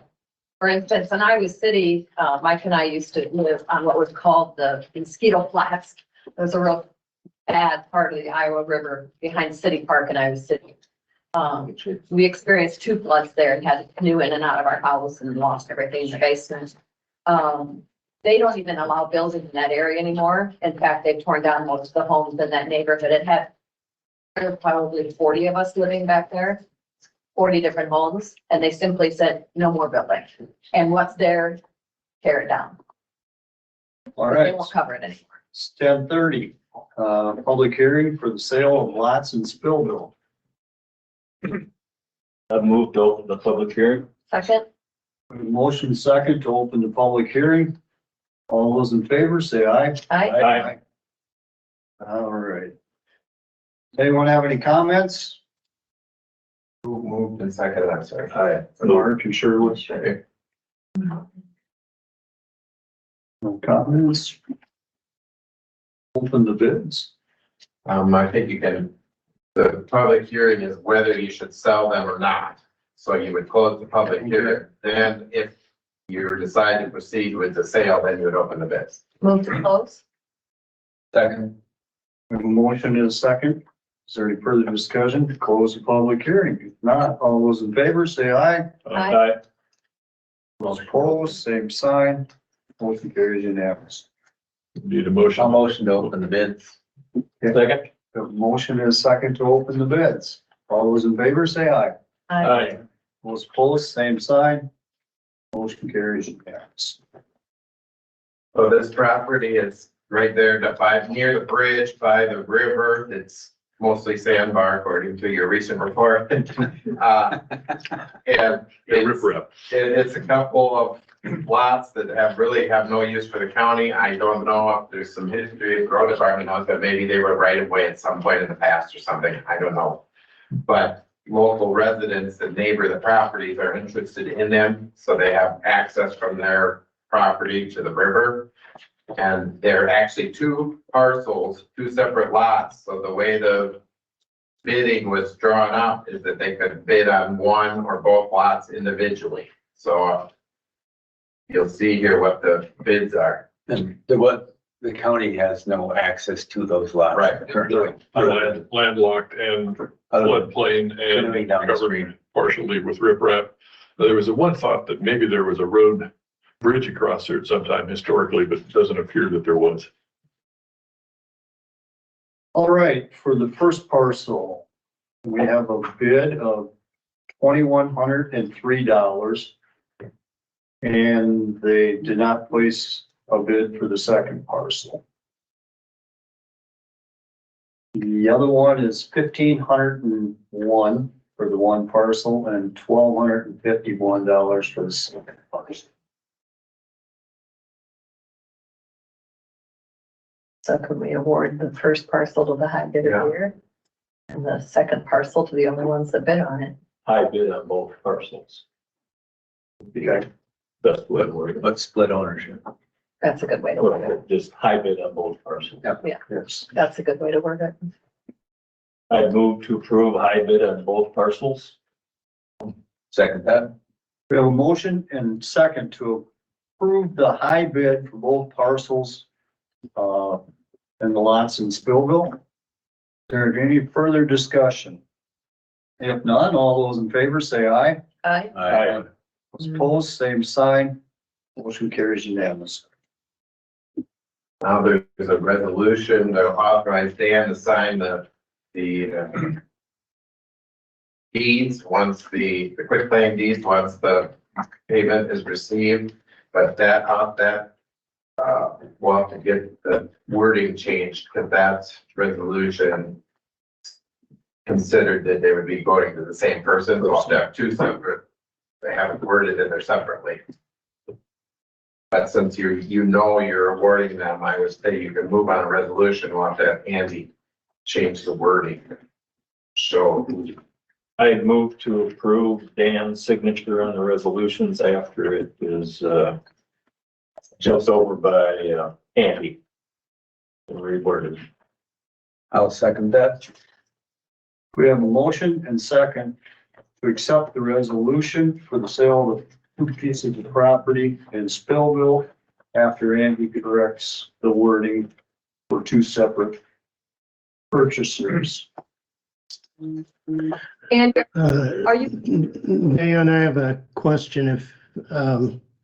instance, in Iowa City, Mike and I used to live on what was called the Mosquito Flats. It was a real bad part of the Iowa River behind City Park in Iowa City. We experienced 2 floods there and had to canoe in and out of our house and lost everything in the basement. They don't even allow building in that area anymore. In fact, they've torn down most of the homes in that neighborhood. There were probably 40 of us living back there, 40 different homes, and they simply said, no more building. And what's there, tear it down. All They right, won't cover it anymore. it's 10:30. Public hearing for the sale of lots in Spillville. I've moved to open the public hearing. Second, Motion second to open the public hearing. All those in favor, say aye. I, All right. Anyone have any comments? Who moved and seconded, I'm sorry. Mark, you sure would. Okay. No comments? Open the bids. I think you can, the public hearing is whether you should sell them or not. So you would close the public hearing, then if you decide to proceed with the sale, then you would open the bids. move to close. Second. We have a motion and a second. Is there any further discussion to close the public hearing? If not, all those in favor, say aye. Aye. Those opposed, same sign. Motion carries unanimous. Need a motion. I'll motion to open the bids. Second. We have a motion and a second to open the bids. All those in favor, say aye. Aye. Those opposed, same sign. Motion carries unanimous. So this property is right there near the bridge by the river. It's mostly sandbar according to your recent report. And Yeah, riprap. it's a couple of lots that really have no use for the county. I don't know if there's some history, the road department knows that maybe they were right of way at some point in the past or something. I don't know. But local residents that neighbor the properties are interested in them, so they have access from their property to the river. And they're actually two parcels, two separate lots. So the way the bidding was drawn up is that they could bid on one or both lots individually. So you'll see here what the bids are. And the county has no access to those lots. Right. Currently. They're landlocked and floodplain Gonna be and down the covered partially with riprap. There was one thought that maybe there was a road bridge across there at some time historically, but it doesn't appear that there was. All right, for the first parcel, we have a bid of $2,103. And they did not place a bid for the second parcel. The other one is $1,501 for the one parcel and $1,251 for the second parcel. So could we award the first parcel to the high bidder Yeah. here? And the second parcel to the only ones that bid on it? High bid on both parcels. Okay. Best way to word But split ownership. That's a good way to word it. it. Just high bid on both parcels. Yes. That's a good way to word it. I move to approve high bid on both parcels. Second that. We have a motion and second to approve the high bid for both parcels, and the lots in Spillville. Is there any further discussion? If none, all those in favor say aye. Aye. Those opposed, same sign. Motion carries unanimous. Now there's a resolution to authorize Dan to sign the deeds, once the quitclaim deeds, once the payment is received. But we'll have to get the wording changed, because that resolution considered that they would be going to the same person. We'll have to have two separate, they haven't worded in there separately. But since you're awarding them, I would say you can move on a resolution. We'll have to have Andy change the wording. So I move to approve Dan's signature on the resolutions after it is, just over by, Andy. And reworded. I'll second that. We have a motion and second to accept the resolution for the sale of two pieces of property in Spillville after Andy corrects the wording for two separate purchasers. And are you, Dan, I have a question. If,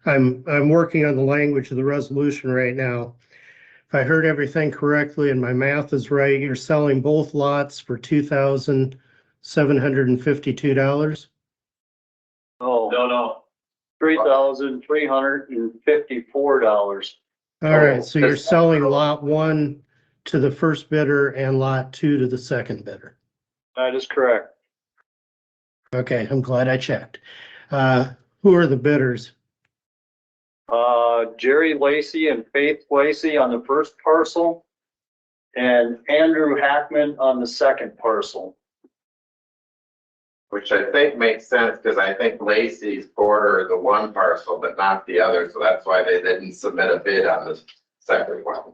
I'm working on the language of the resolution right now. If I heard everything correctly and my math is right, you're selling both lots for $2,752? No, $3,354. All right, so you're selling lot one to the first bidder and lot two to the second bidder. That is correct. Okay, I'm glad I checked. Who are the bidders? Jerry Lacy and Faith Lacy on the first parcel and Andrew Hackman on the second parcel. which I think makes sense, because I think Lacey's border the one parcel, but not the other, so that's why they didn't submit a bid on the second one.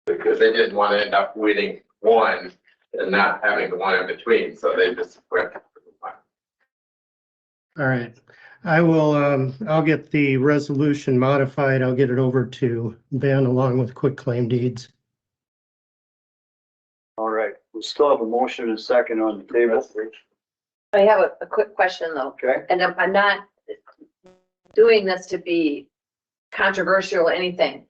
Because they didn't want to end up winning one and not having the one in between, so they just went for the one. All right, I will, I'll get the resolution modified. I'll get it over to Ben along with quitclaim deeds. All right, we still have a motion and a second on the table. I have a quick question though. Okay. And I'm not doing this to be controversial or anything.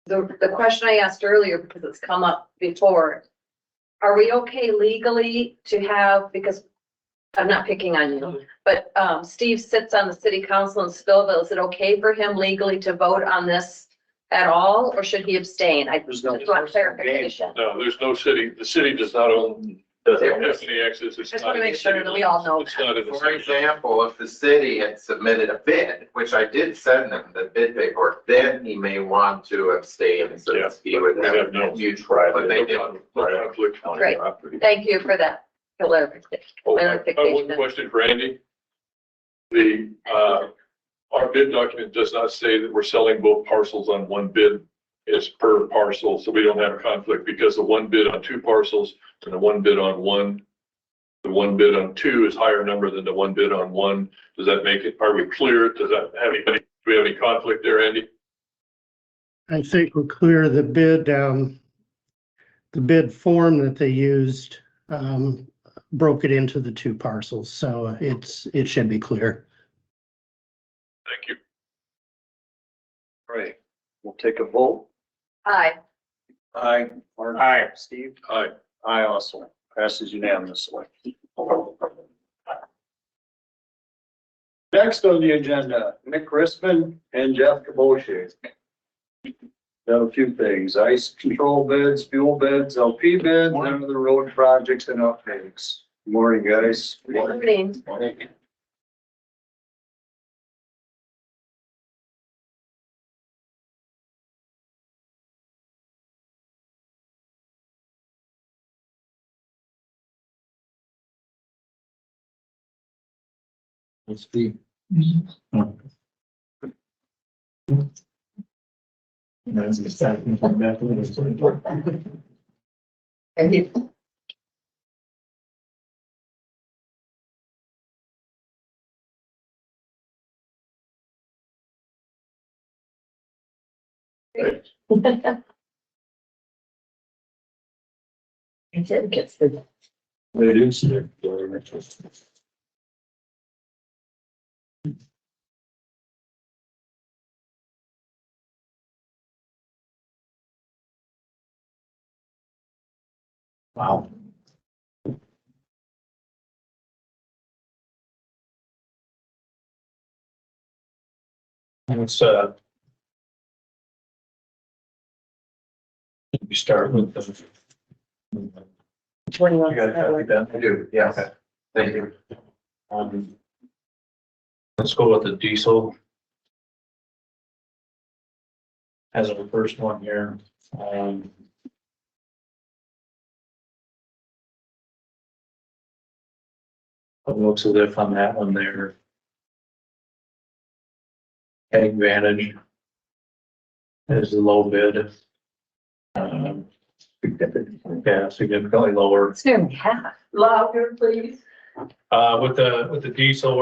The question I asked earlier, because it's come up before, are we okay legally to have, because I'm not picking on you, but, Steve sits on the city council in Spillville. Is it okay for him legally to vote on this at all, or should he abstain? I There's just no want clarification. No, there's no city, the city does not own, doesn't have any access. It's Just not want to in make the sure city that we all limits. know. It's not in the For city. example, if the city had submitted a bid, which I did send them the bid paperwork, then he may want to abstain since he would We have have no- a huge, but they didn't. No conflict. Great. Thank you for that clarification. Oh, I have one question for Andy. The, our bid document does not say that we're selling both parcels on one bid. It's per parcel, so we don't have a conflict because the one bid on two parcels and the one bid on one. The one bid on two is higher number than the one bid on one. Does that make it, are we clear? Does that have any, do we have any conflict there, Andy? I think we're clear. The bid form that they used, broke it into the two parcels, so it should be clear. Thank you. Right, we'll take a vote. Aye. Aye. Mark? Aye. Steve? Aye. Aye also. Passes unanimously. Next on the agenda, Nick Rissman and Jeff Kuboushek. Got a few things, ice control bids, fuel bids, LP bids, and the road projects and updates. Good morning, guys. Good morning. Morning. Let's be. It gets the. It is. Wow. Let's, we start with the. What do you want? You got a copy, Ben? I do, yes. Thank you. Let's go with the diesel. As our first one here, it looks as if on that one there. Advantage is the low bid. Yeah, significantly lower. It's nearly half. Louder, please. With the diesel,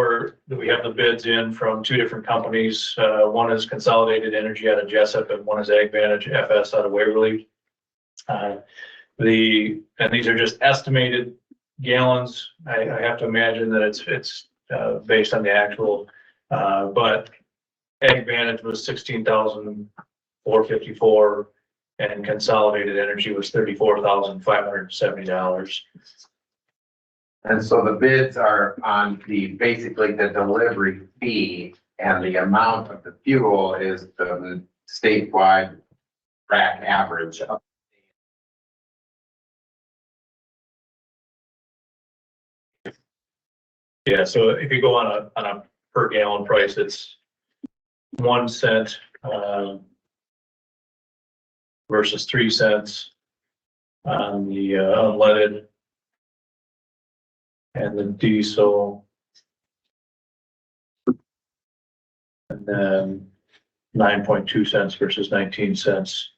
we have the bids in from two different companies. One is Consolidated Energy out of Jessup and one is AgVantage FS out of Waverly. And these are just estimated gallons. I have to imagine that it's based on the actual, but AgVantage was 16,454 and Consolidated Energy was $34,570. And so the bids are on basically the delivery fee, and the amount of the fuel is the statewide rack average. Yeah, so if you go on a per gallon price, it's 1 cent, versus 3 cents on the unleaded. And the diesel. And then 9.2 cents versus 19 cents.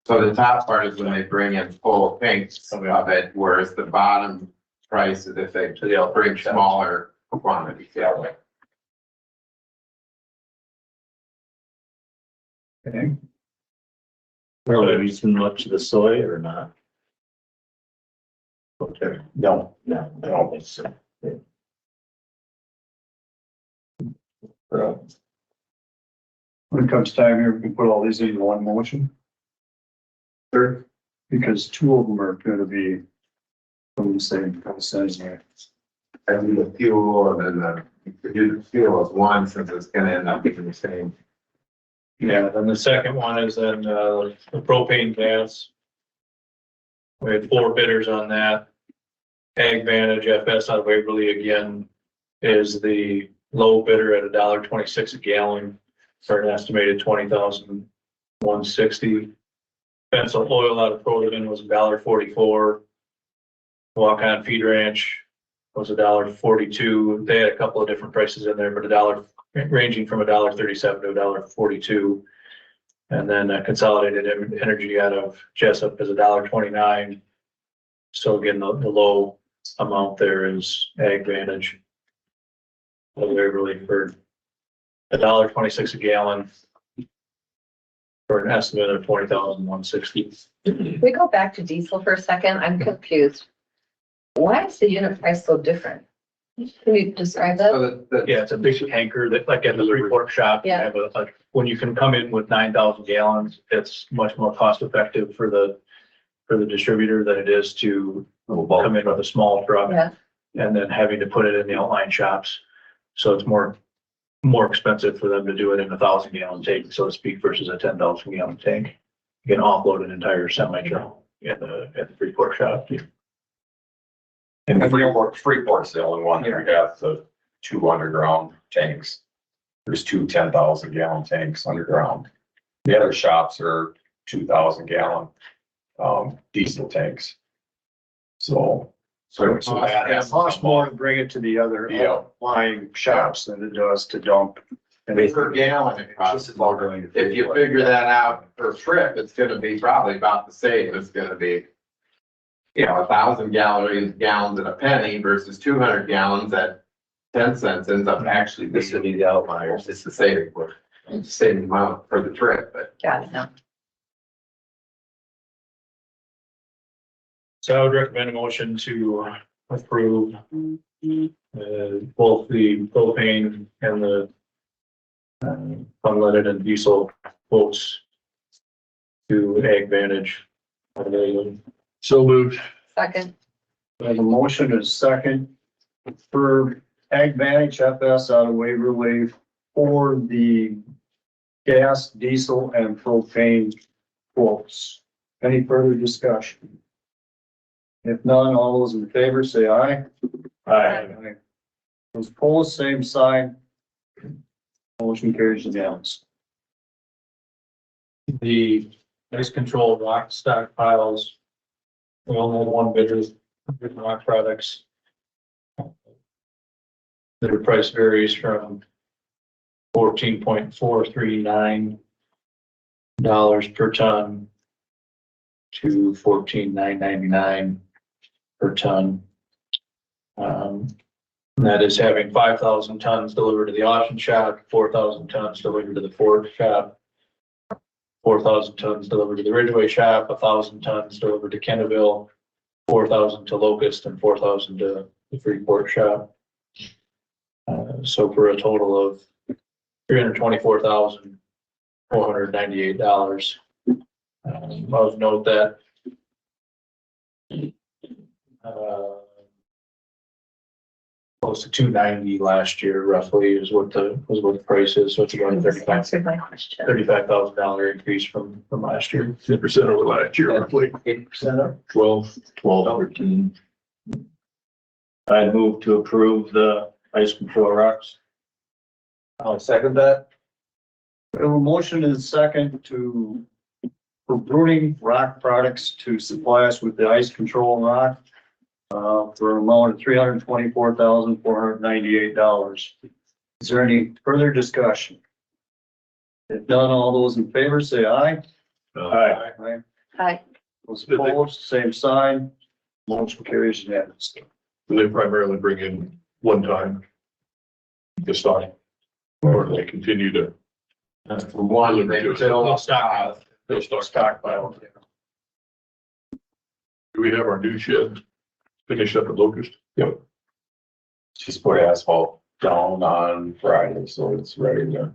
So the top part is when they bring in full tanks of it, whereas the bottom price is if they bring smaller quantities. Yeah. Okay. Are we using much of the soy or not? Okay, no, I don't think so. When it comes time here, we can put all these into one motion. Sure. Because two of them are gonna be From the same, says here. And the fuel and then the, do the fuel as one since it's gonna end up being the same. Yeah, then the second one is then, the propane gas. We had 4 bidders on that. Ag Vantage FS out of Waverly again is the low bidder at $1.26 a gallon for an estimated 20,160. Pencil Oil out of Providence was $1.44. Walk-On Feed Ranch was $1.42. They had a couple of different prices in there, but ranging from $1.37 to $1.42. And then Consolidated Energy out of Jessup is $1.29. So again, the low amount there is Ag Vantage. They're really for $1.26 a gallon for an estimate of 20,160. We go back to diesel for a second. I'm confused. Why is the unit price so different? Can you describe that? So the, Yeah, it's a big tanker that like at the Freeport shop, you Yeah. have when you can come in with 9,000 gallons, it's much more cost effective for the distributor than it is to come in with a small truck. Yeah. And then having to put it in the outline shops. So it's more expensive for them to do it in a 1,000-gallon tank, so to speak, versus a 10,000-gallon tank. You can offload an entire semi-truck at the Freeport shop. And Freeport's the only one that got the 2 underground tanks. There's 2 10,000-gallon tanks underground. The other shops are 2,000-gallon diesel tanks. So It costs more to bring it to the other Yeah. line shops than it does to dump. And per gallon it costs more. If you figure that out per trip, it's gonna be probably about the same. It's gonna be, 1,000 gallons at a penny versus 200 gallons at 10 cents ends up actually This would being, be the outliers. it's the same amount for the trip, but. Got it now. So I would recommend a motion to approve both the propane and the unleaded and diesel quotes to Ag Vantage. So moved. Second. We have a motion and a second for Ag Vantage FS out of Waverly for the gas, diesel and propane quotes. Any further discussion? If none, all those in favor say aye. Aye. Those opposed, same sign. Motion carries unanimous. The ice control rock stockpiles. We only had 1 bidder, rock products. Their price varies from $14.439 per ton to $14,999 per ton. That is having 5,000 tons delivered to the auction shop, 4,000 tons delivered to the Ford shop, 4,000 tons delivered to the Ridgeway shop, 1,000 tons delivered to Kenneville, 4,000 to Locust, and 4,000 to the Freeport shop. So for a total of $324,498. I'll note that close to 290 last year roughly was what the price is. So it's about a Answered my question. $35,000 increase from last year. 10% over last year, roughly 8% up. 12. 13. I'd move to approve the ice control rocks. I'll second that. We have a motion and a second for Bruning Rock Products to supply us with the ice control rock for an amount of $324,498. Is there any further discussion? If none, all those in favor say aye. Aye. Aye. Hi. Those opposed, same sign. Motion carries unanimously. They primarily bring in one time. The stock. Or they continue to. For one, they They'll stockpile. They'll stock. Stockpile. Do we have our new shed finished up at Locust? Yep. just put asphalt down on Friday, so it's ready to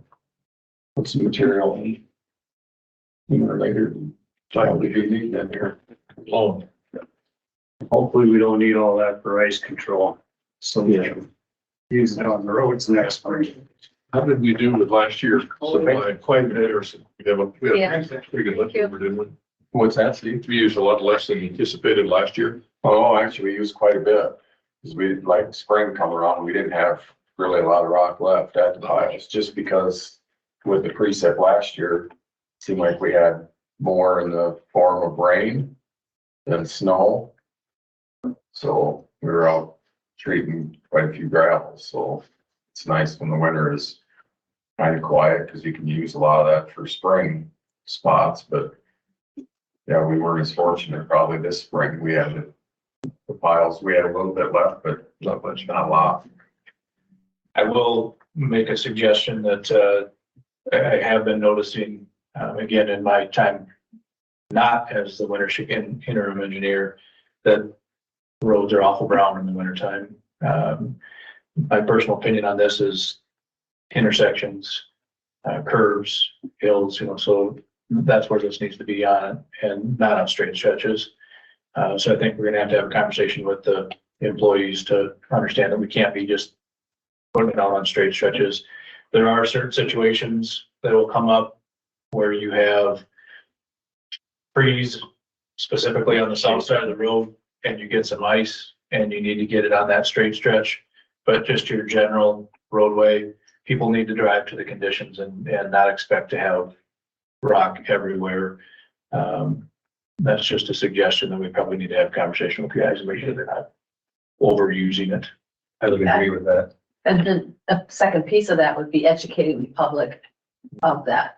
put some material in. Sooner or later, time to be needed in here. Oh, Hopefully we don't need all that for ice control. So we can use it on the roads next spring. How did we do with last year? So by quite a bit or so. We Yeah. have pretty good leftover, didn't we? What's that, Steve? We used a lot less than anticipated last year. Oh, actually, we used quite a bit. Cause we, like spring come around, we didn't have really a lot of rock left at the piles, just because with the precip last year, it seemed like we had more in the form of rain than snow. So we were out treating quite a few gravels, so it's nice when the winter is kind of quiet, cause you can use a lot of that for spring spots, but yeah, we weren't as fortunate probably this spring. We had the piles, we had a little bit left, but not much, not a lot. I will make a suggestion that, I have been noticing, again, in my time, not as the Winneshiek interim engineer, that roads are awful brown in the wintertime. My personal opinion on this is intersections, curves, hills, so that's where this needs to be on and not on straight stretches. So I think we're gonna have a conversation with the employees to understand that we can't be just putting it out on straight stretches. There are certain situations that will come up where you have trees specifically on the south side of the road and you get some ice and you need to get it on that straight stretch. But just your general roadway, people need to drive to the conditions and not expect to have rock everywhere. That's just a suggestion that we probably need to have a conversation with you guys and make sure they're not overusing it. I would agree with that. And then the second piece of that would be educating the public of that.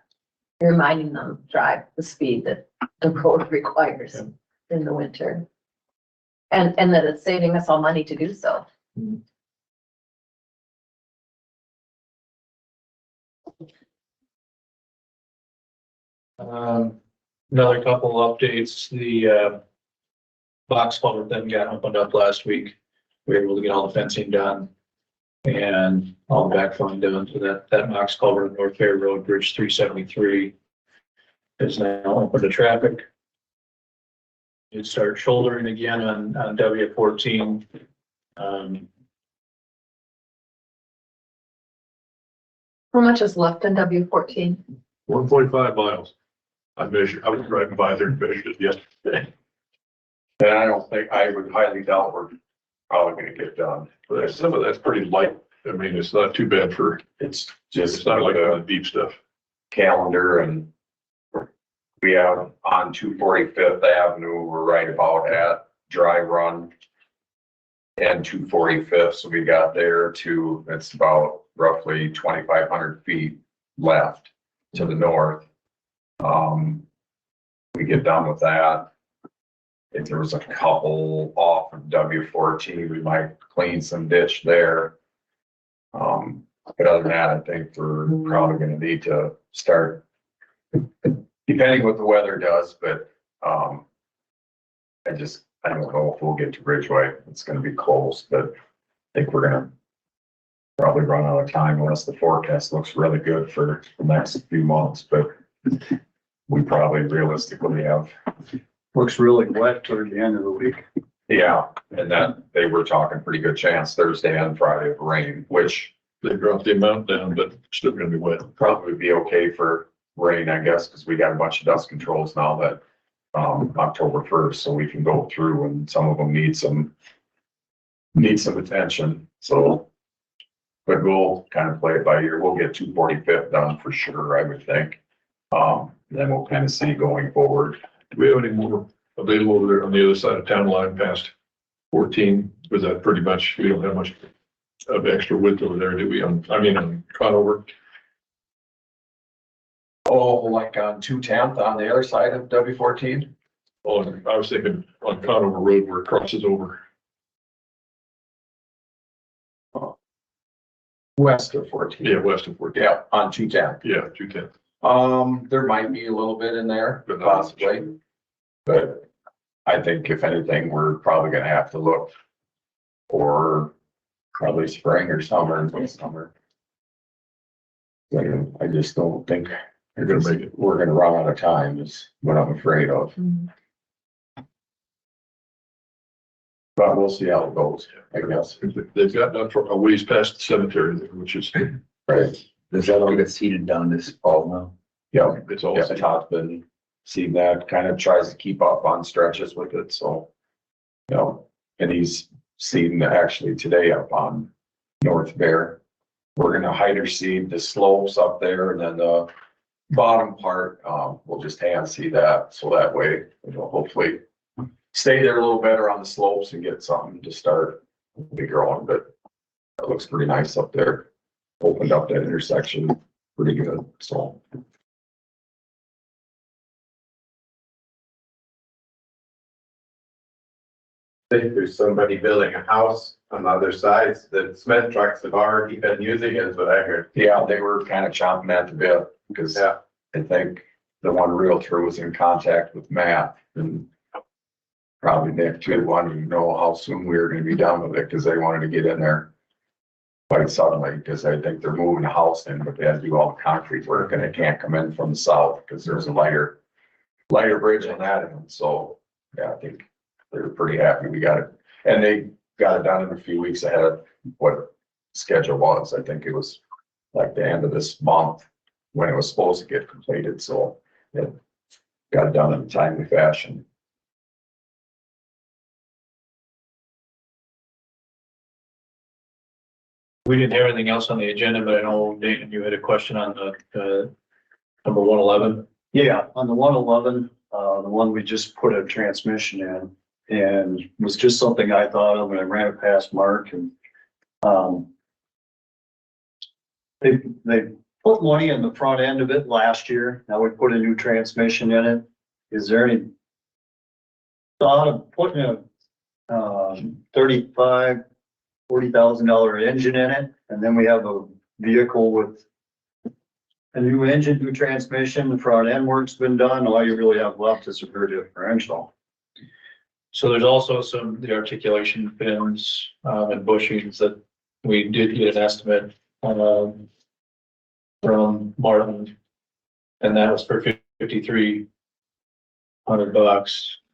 Reminding them drive the speed that the road requires in the winter. And that it's saving us all money to do so. Another couple of updates, the box culvert then got opened up last week. We were able to get all the fencing done and all the backfilling done, so that box culvert, North Fair Road, Bridge 373 is now open to traffic. It started shouldering again on W14. How much is left in W14? 1.5 miles. I was driving by there and measured it yesterday. And I don't think, I would highly doubt we're probably gonna get done. But some of that's pretty light. I mean, it's not too bad for, It's it's just not like a the deep stuff. calendar, and we have on 245th Avenue, we're right about at dry run and 245th, so we got there to, it's about roughly 2,500 feet left to the north. We get done with that. If there was a couple off of W14, we might clean some ditch there. But other than that, I think we're probably gonna need to start, depending what the weather does, but, I don't know if we'll get to Ridgeway. It's gonna be close, but I think we're gonna probably run out of time unless the forecast looks really good for the next few months, but we probably realistically have. Looks really wet toward the end of the week. Yeah, and that, they were talking pretty good chance Thursday and Friday of rain, which They dropped the amount down, but still gonna be wet. probably would be okay for rain, I guess, because we got a bunch of dust controls now that, October 1st, so we can go through, and some of them need some attention, so. But we'll kind of play it by ear. We'll get 245th done for sure, I would think. Then we'll kind of see going forward. Do we have any more available over there on the other side of town line past 14? Was that pretty much, we don't have much of extra width over there, do we? On Conover? Oh, like on 210th on the other side of W14? Oh, I was thinking on Conover Road where it crosses over. West of 14. Yeah, west of 14. Yeah, on 210. Yeah, 210. There might be a little bit in there, But not much. possibly. But I think if anything, we're probably gonna have to look for probably spring or summer, I just don't think You're gonna make it. we're gonna run out of time is what I'm afraid of. But we'll see how it goes, I guess. They've got done for a ways past the cemetery, which is, Right. Does that all get seeded down this fall now? Yeah, it's all. yeah, Todd's been seeing that, kind of tries to keep up on stretches with it, so. You know, and he's seeding actually today up on North Bear. We're gonna hydro seed the slopes up there, and then the bottom part, we'll just hand seed that, so that way, you know, hopefully stay there a little better on the slopes and get something to start be growing, but it looks pretty nice up there. Opened up that intersection pretty good, so. I think there's somebody building a house on the other side that cement trucks have already been using, is what I heard. Yeah, they were kind of chomping at the bit, because Yeah. I think the one realtor was in contact with Matt, and probably Nick too, wanted to know how soon we were gonna be done with it, because they wanted to get in there quite suddenly, because I think they're moving the house in, but they had to do all the concrete work, and it can't come in from the south, because there's a lighter bridge on that end, so, yeah, I think they were pretty happy we got it, and they got it done in a few weeks ahead of what schedule was. I think it was like the end of this month when it was supposed to get completed, so it got done in a timely fashion. We didn't have anything else on the agenda, but I know, Dayton, you had a question on the number 111. Yeah, on the 111, the one we just put a transmission in, and it was just something I thought of when I ran it past Mark, and they put money in the front end of it last year. Now we put a new transmission in it. Is there any thought of putting a $40,000 engine in it, and then we have a vehicle with a new engine, new transmission, the front end work's been done, all you really have left is a rear differential. So there's also the articulation pins, and bushings that we did get an estimate, from Martin. And that was for $5,300,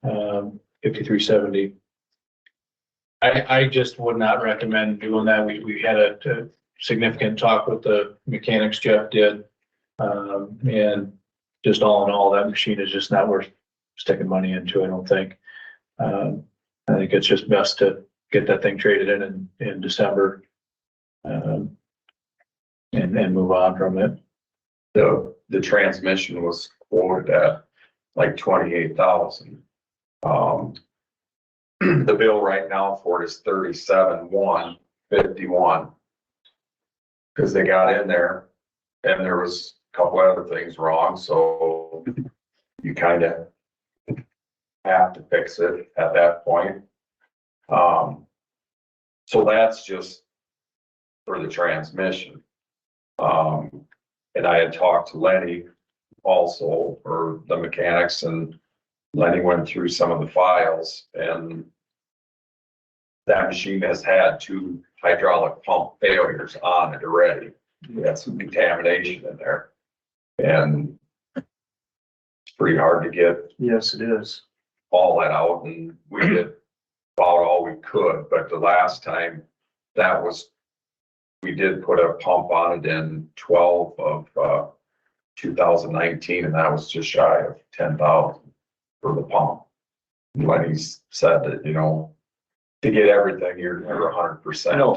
$5,370. I just would not recommend doing that. We had a significant talk with the mechanics Jeff did. And just all in all, that machine is just not worth sticking money into, I don't think. I think it's just best to get that thing traded in December. And move on from it. The transmission was quoted at like 28,000. The bill right now for it is 37,151. Because they got in there and there was a couple other things wrong, so you kind of have to fix it at that point. So that's just for the transmission. And I had talked to Lenny also, or the mechanics, and Lenny went through some of the files, and that machine has had 2 hydraulic pump failures on it already. We had some contamination in there. And it's pretty hard to get Yes, it is. all that out, and we did about all we could, but the last time we did put a pump on it in 12 of 2019, and that was just shy of 10,000 for the pump. Lenny's said that, you know, to get everything, you're never 100%. No,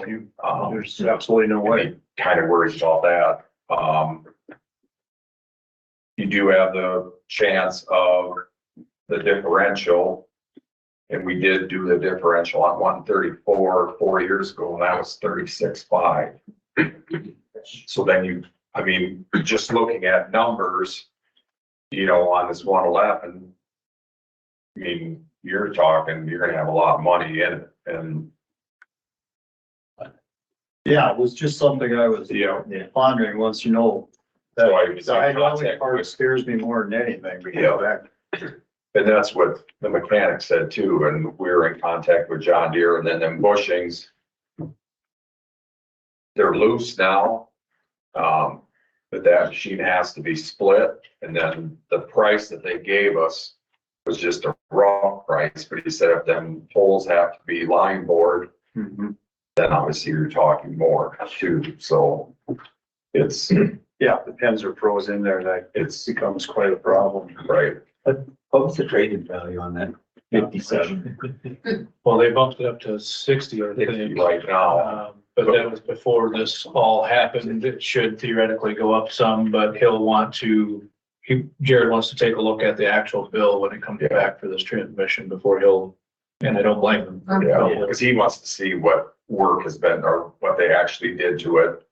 there's absolutely no way. Kind of worries about that. You do have the chance of the differential. And we did do the differential on 134 4 years ago, and that was 36.5. So then just looking at numbers, you know, on this 111, I mean, you're gonna have a lot of money in it, and Yeah, it was just something I was pondering once, you know. so I was The in hydraulic contact part with. scares me more than anything. Because Yeah. back And that's what the mechanic said too, and we were in contact with John Deere, and then them bushings. They're loose now, but that machine has to be split, and then the price that they gave us was just a raw price, but he said if them poles have to be line board, Mhm. then obviously you're talking more too, so it's, Yeah, the pins are frozen in there, that it becomes quite a problem. right. What was the trading value on that? 57. Well, they bumped it up to 60, I think. Right now, But that was before this all happened. It should theoretically go up some, but Jared wants to take a look at the actual bill when it comes back for this transmission before and I don't blame him. yeah, because he wants to see what work has been, or what they actually did to it.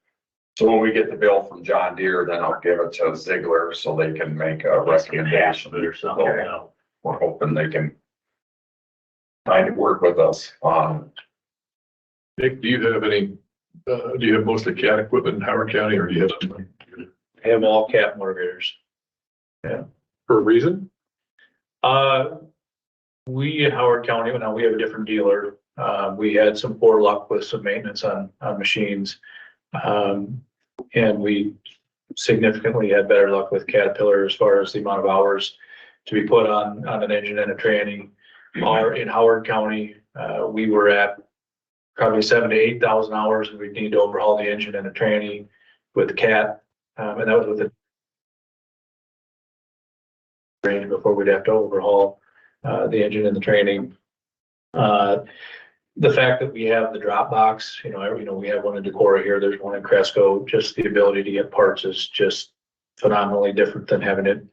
So when we get the bill from John Deere, then I'll give it to Ziegler so they can make a recommendation. Or something, Okay. you know. We're hoping they can kind of work with us on, Nick, do you have mostly cat equipment in Howard County, or do you have some I have all cat motivators. for a reason? We in Howard County, now we have a different dealer. We had some poor luck with some maintenance on machines. And we significantly had better luck with Caterpillar as far as the amount of hours to be put on an engine and a tranny. In Howard County, we were at probably 7,000 to 8,000 hours, and we need to overhaul the engine and a tranny with the Cat. And that was with the range before we'd have to overhaul the engine and the training. The fact that we have the drop box, we have one in Decorah here, there's one in Cresco, just the ability to get parts is just phenomenally different than having it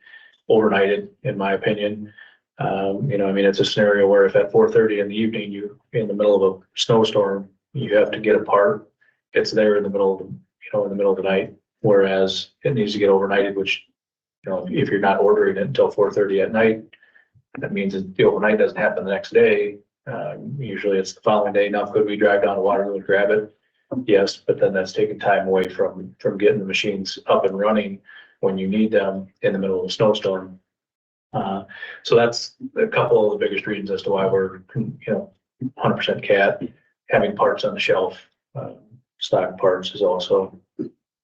overnighted, in my opinion. It's a scenario where if at 4:30 in the evening, you in the middle of a snowstorm, you have to get a part, it's there in the middle of the night, whereas it needs to get overnighted, which, if you're not ordering it until 4:30 at night, that means that the overnight doesn't happen the next day. Usually it's the following day. Now, could we drive down to Waterloo and grab it? Yes, but then that's taking time away from getting the machines up and running when you need them in the middle of a snowstorm. So that's a couple of the biggest reasons as to why we're, 100% cat. Having parts on the shelf, stock parts is also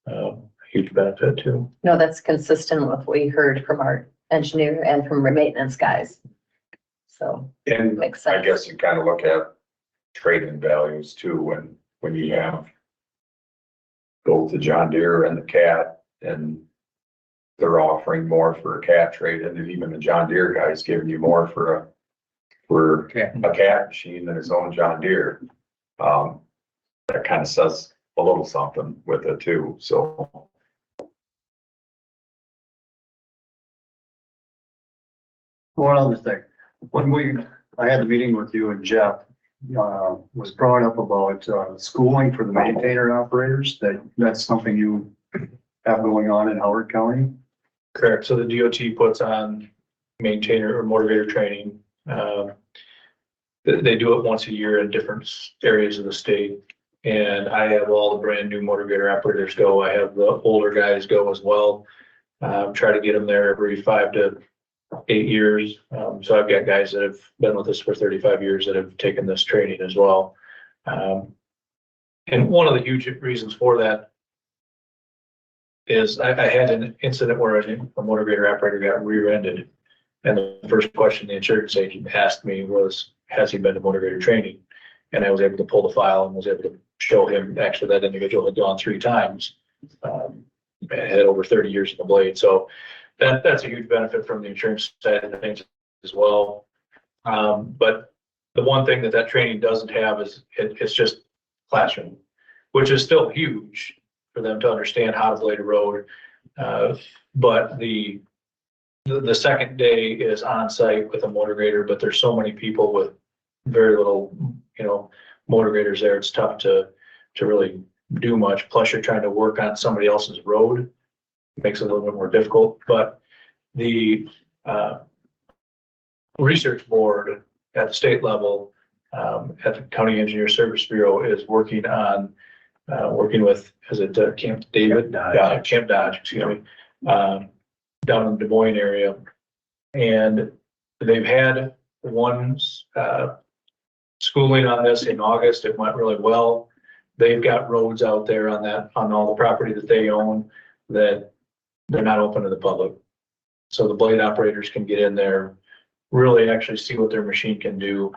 a huge benefit too. No, that's consistent with what we heard from our engineer and from our maintenance guys. So and makes I sense. guess you kind of look at trade-in values too, when you have both the John Deere and the Cat, and they're offering more for a Cat trade-in, and even the John Deere guy's giving you more for a Cat machine than his own John Deere. That kind of says a little something with it too, so. One other thing, I had the meeting with you and Jeff, was brought up about, schooling for the maintainer operators, that's something you have going on in Howard County. Correct. So the DOT puts on maintainer or motivator training. They do it once a year in different areas of the state. And I have all the brand new motivator operators go. I have the older guys go as well. Try to get them there every 5 to 8 years. So I've got guys that have been with us for 35 years that have taken this training as well. And one of the huge reasons for that is I had an incident where a motivator operator got rear-ended. And the first question the insurance agent asked me was, has he been to motivator training? And I was able to pull the file and was able to show him, actually, that individual had gone 3 times. Had over 30 years in the blade. So that's a huge benefit from the insurance side of things as well. But the one thing that training doesn't have is it's just classroom, which is still huge for them to understand how to blade a road. But the second day is on site with a motivator, but there's so many people with very little, motivators there. It's tough to really do much. Plus you're trying to work on somebody else's road. It makes it a little bit more difficult, but the research board at the state level, at the County Engineer Service Bureau is working with, is it Camp David? Dodge. Camp Dodge, excuse me, down in the Des Moines area. And they've had one schooling on this in August. It went really well. They've got roads out there on all the property that they own that they're not open to the public. So the blade operators can get in there really actually see what their machine can do.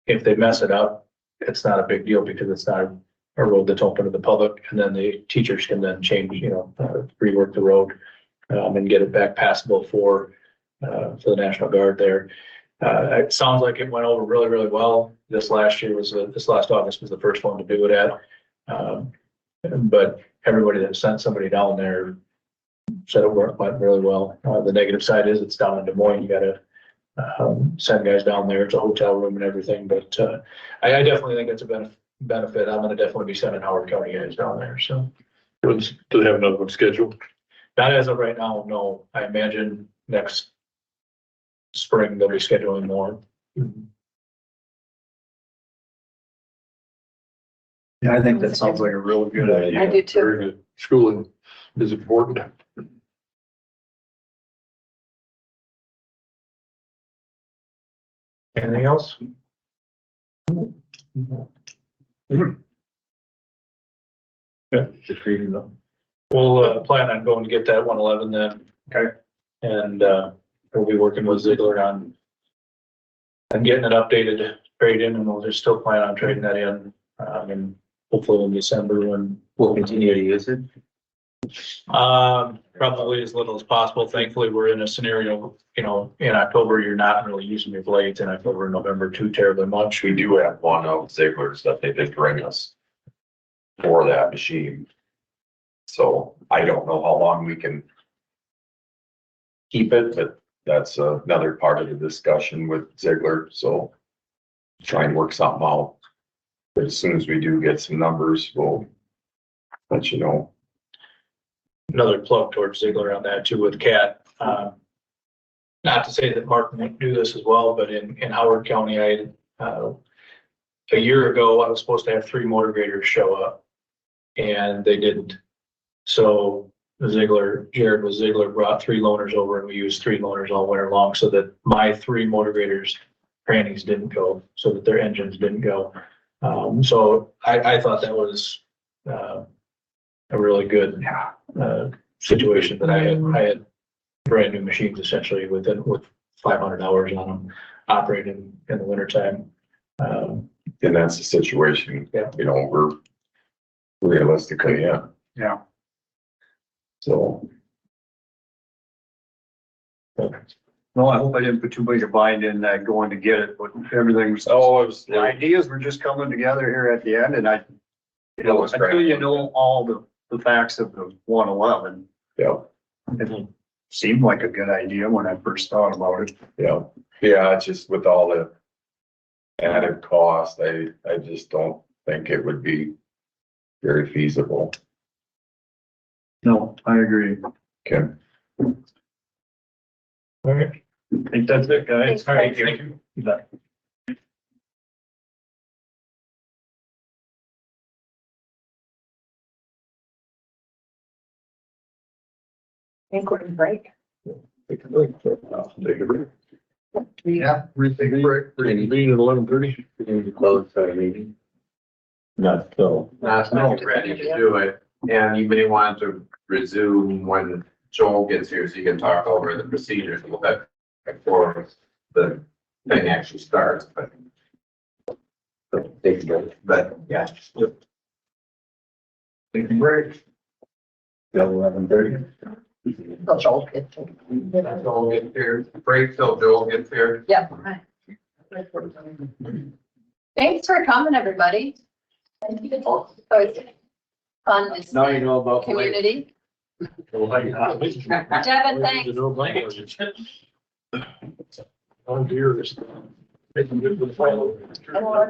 If they mess it up, it's not a big deal because it's not a road that's open to the public, and then the teachers can then change, rework the road, and get it back passable for the National Guard there. It sounds like it went over really, really well. This last August was the first one to do it at. But everybody that sent somebody down there said it went really well. The negative side is it's down in Des Moines. You gotta send guys down there. It's a hotel room and everything, but I definitely think it's a benefit. I'm gonna definitely be sending Howard County guys down there, so. Do they have another one scheduled? Not as of right now, no. I imagine next spring they'll be scheduling more. Yeah, I think that sounds like a real good idea. I do too. Very good. Schooling is important. Anything else? Yeah. We'll plan on going to get that 111 then. Okay. And we'll be working with Ziegler on getting it updated, trade in, and we'll just still plan on trading that in. And hopefully in December when We'll continue to use it. probably as little as possible. Thankfully, we're in a scenario, in October, you're not really using your blades. In October and November too terribly much. We do have one of Ziegler's that they did bring us for that machine. So I don't know how long we can keep it, but that's another part of the discussion with Ziegler, so try and work something out. But as soon as we do get some numbers, we'll let you know. Another plug towards Ziegler on that too with Cat. Not to say that Mark won't do this as well, but in Howard County, a year ago, I was supposed to have 3 motor graders show up and they didn't. So Jared with Ziegler brought 3 loaners over and we used 3 loaners all winter long so that my 3 motor graders crannies didn't go, so that their engines didn't go. So I thought that was a really good situation that I had brand new machines essentially with 500 hours on them operating in the wintertime. And that's the situation, Yeah. We're realistically, yeah. Yeah. So. No, I hope I didn't put too much of bind in that going to get it, but everything was, the ideas were just coming together here at the end and until you know all the facts of the 111. Yeah. It seemed like a good idea when I first thought about it. Yeah, it's just with all the added cost, I just don't think it would be very feasible. No, I agree. Okay. All right. I think that's it, guys. Thanks, All right. guys. Thank you. You bet. Think we're in break. Take a break. Yeah. Take a break. Meeting at 11:30. We close our meeting. Not so. Not ready to do it, and you may want to resume when Joel gets here so you can talk over the procedures a little bit before the thing actually starts, but yeah. Take a break. Till 11:30. That's all good. Joel gets here, break till Joel gets here. Yep. Thanks for coming, everybody. Thank you. So it's fun, this Now you know about. community. Devin, thanks. Oh dear. This. Making good with the final. Or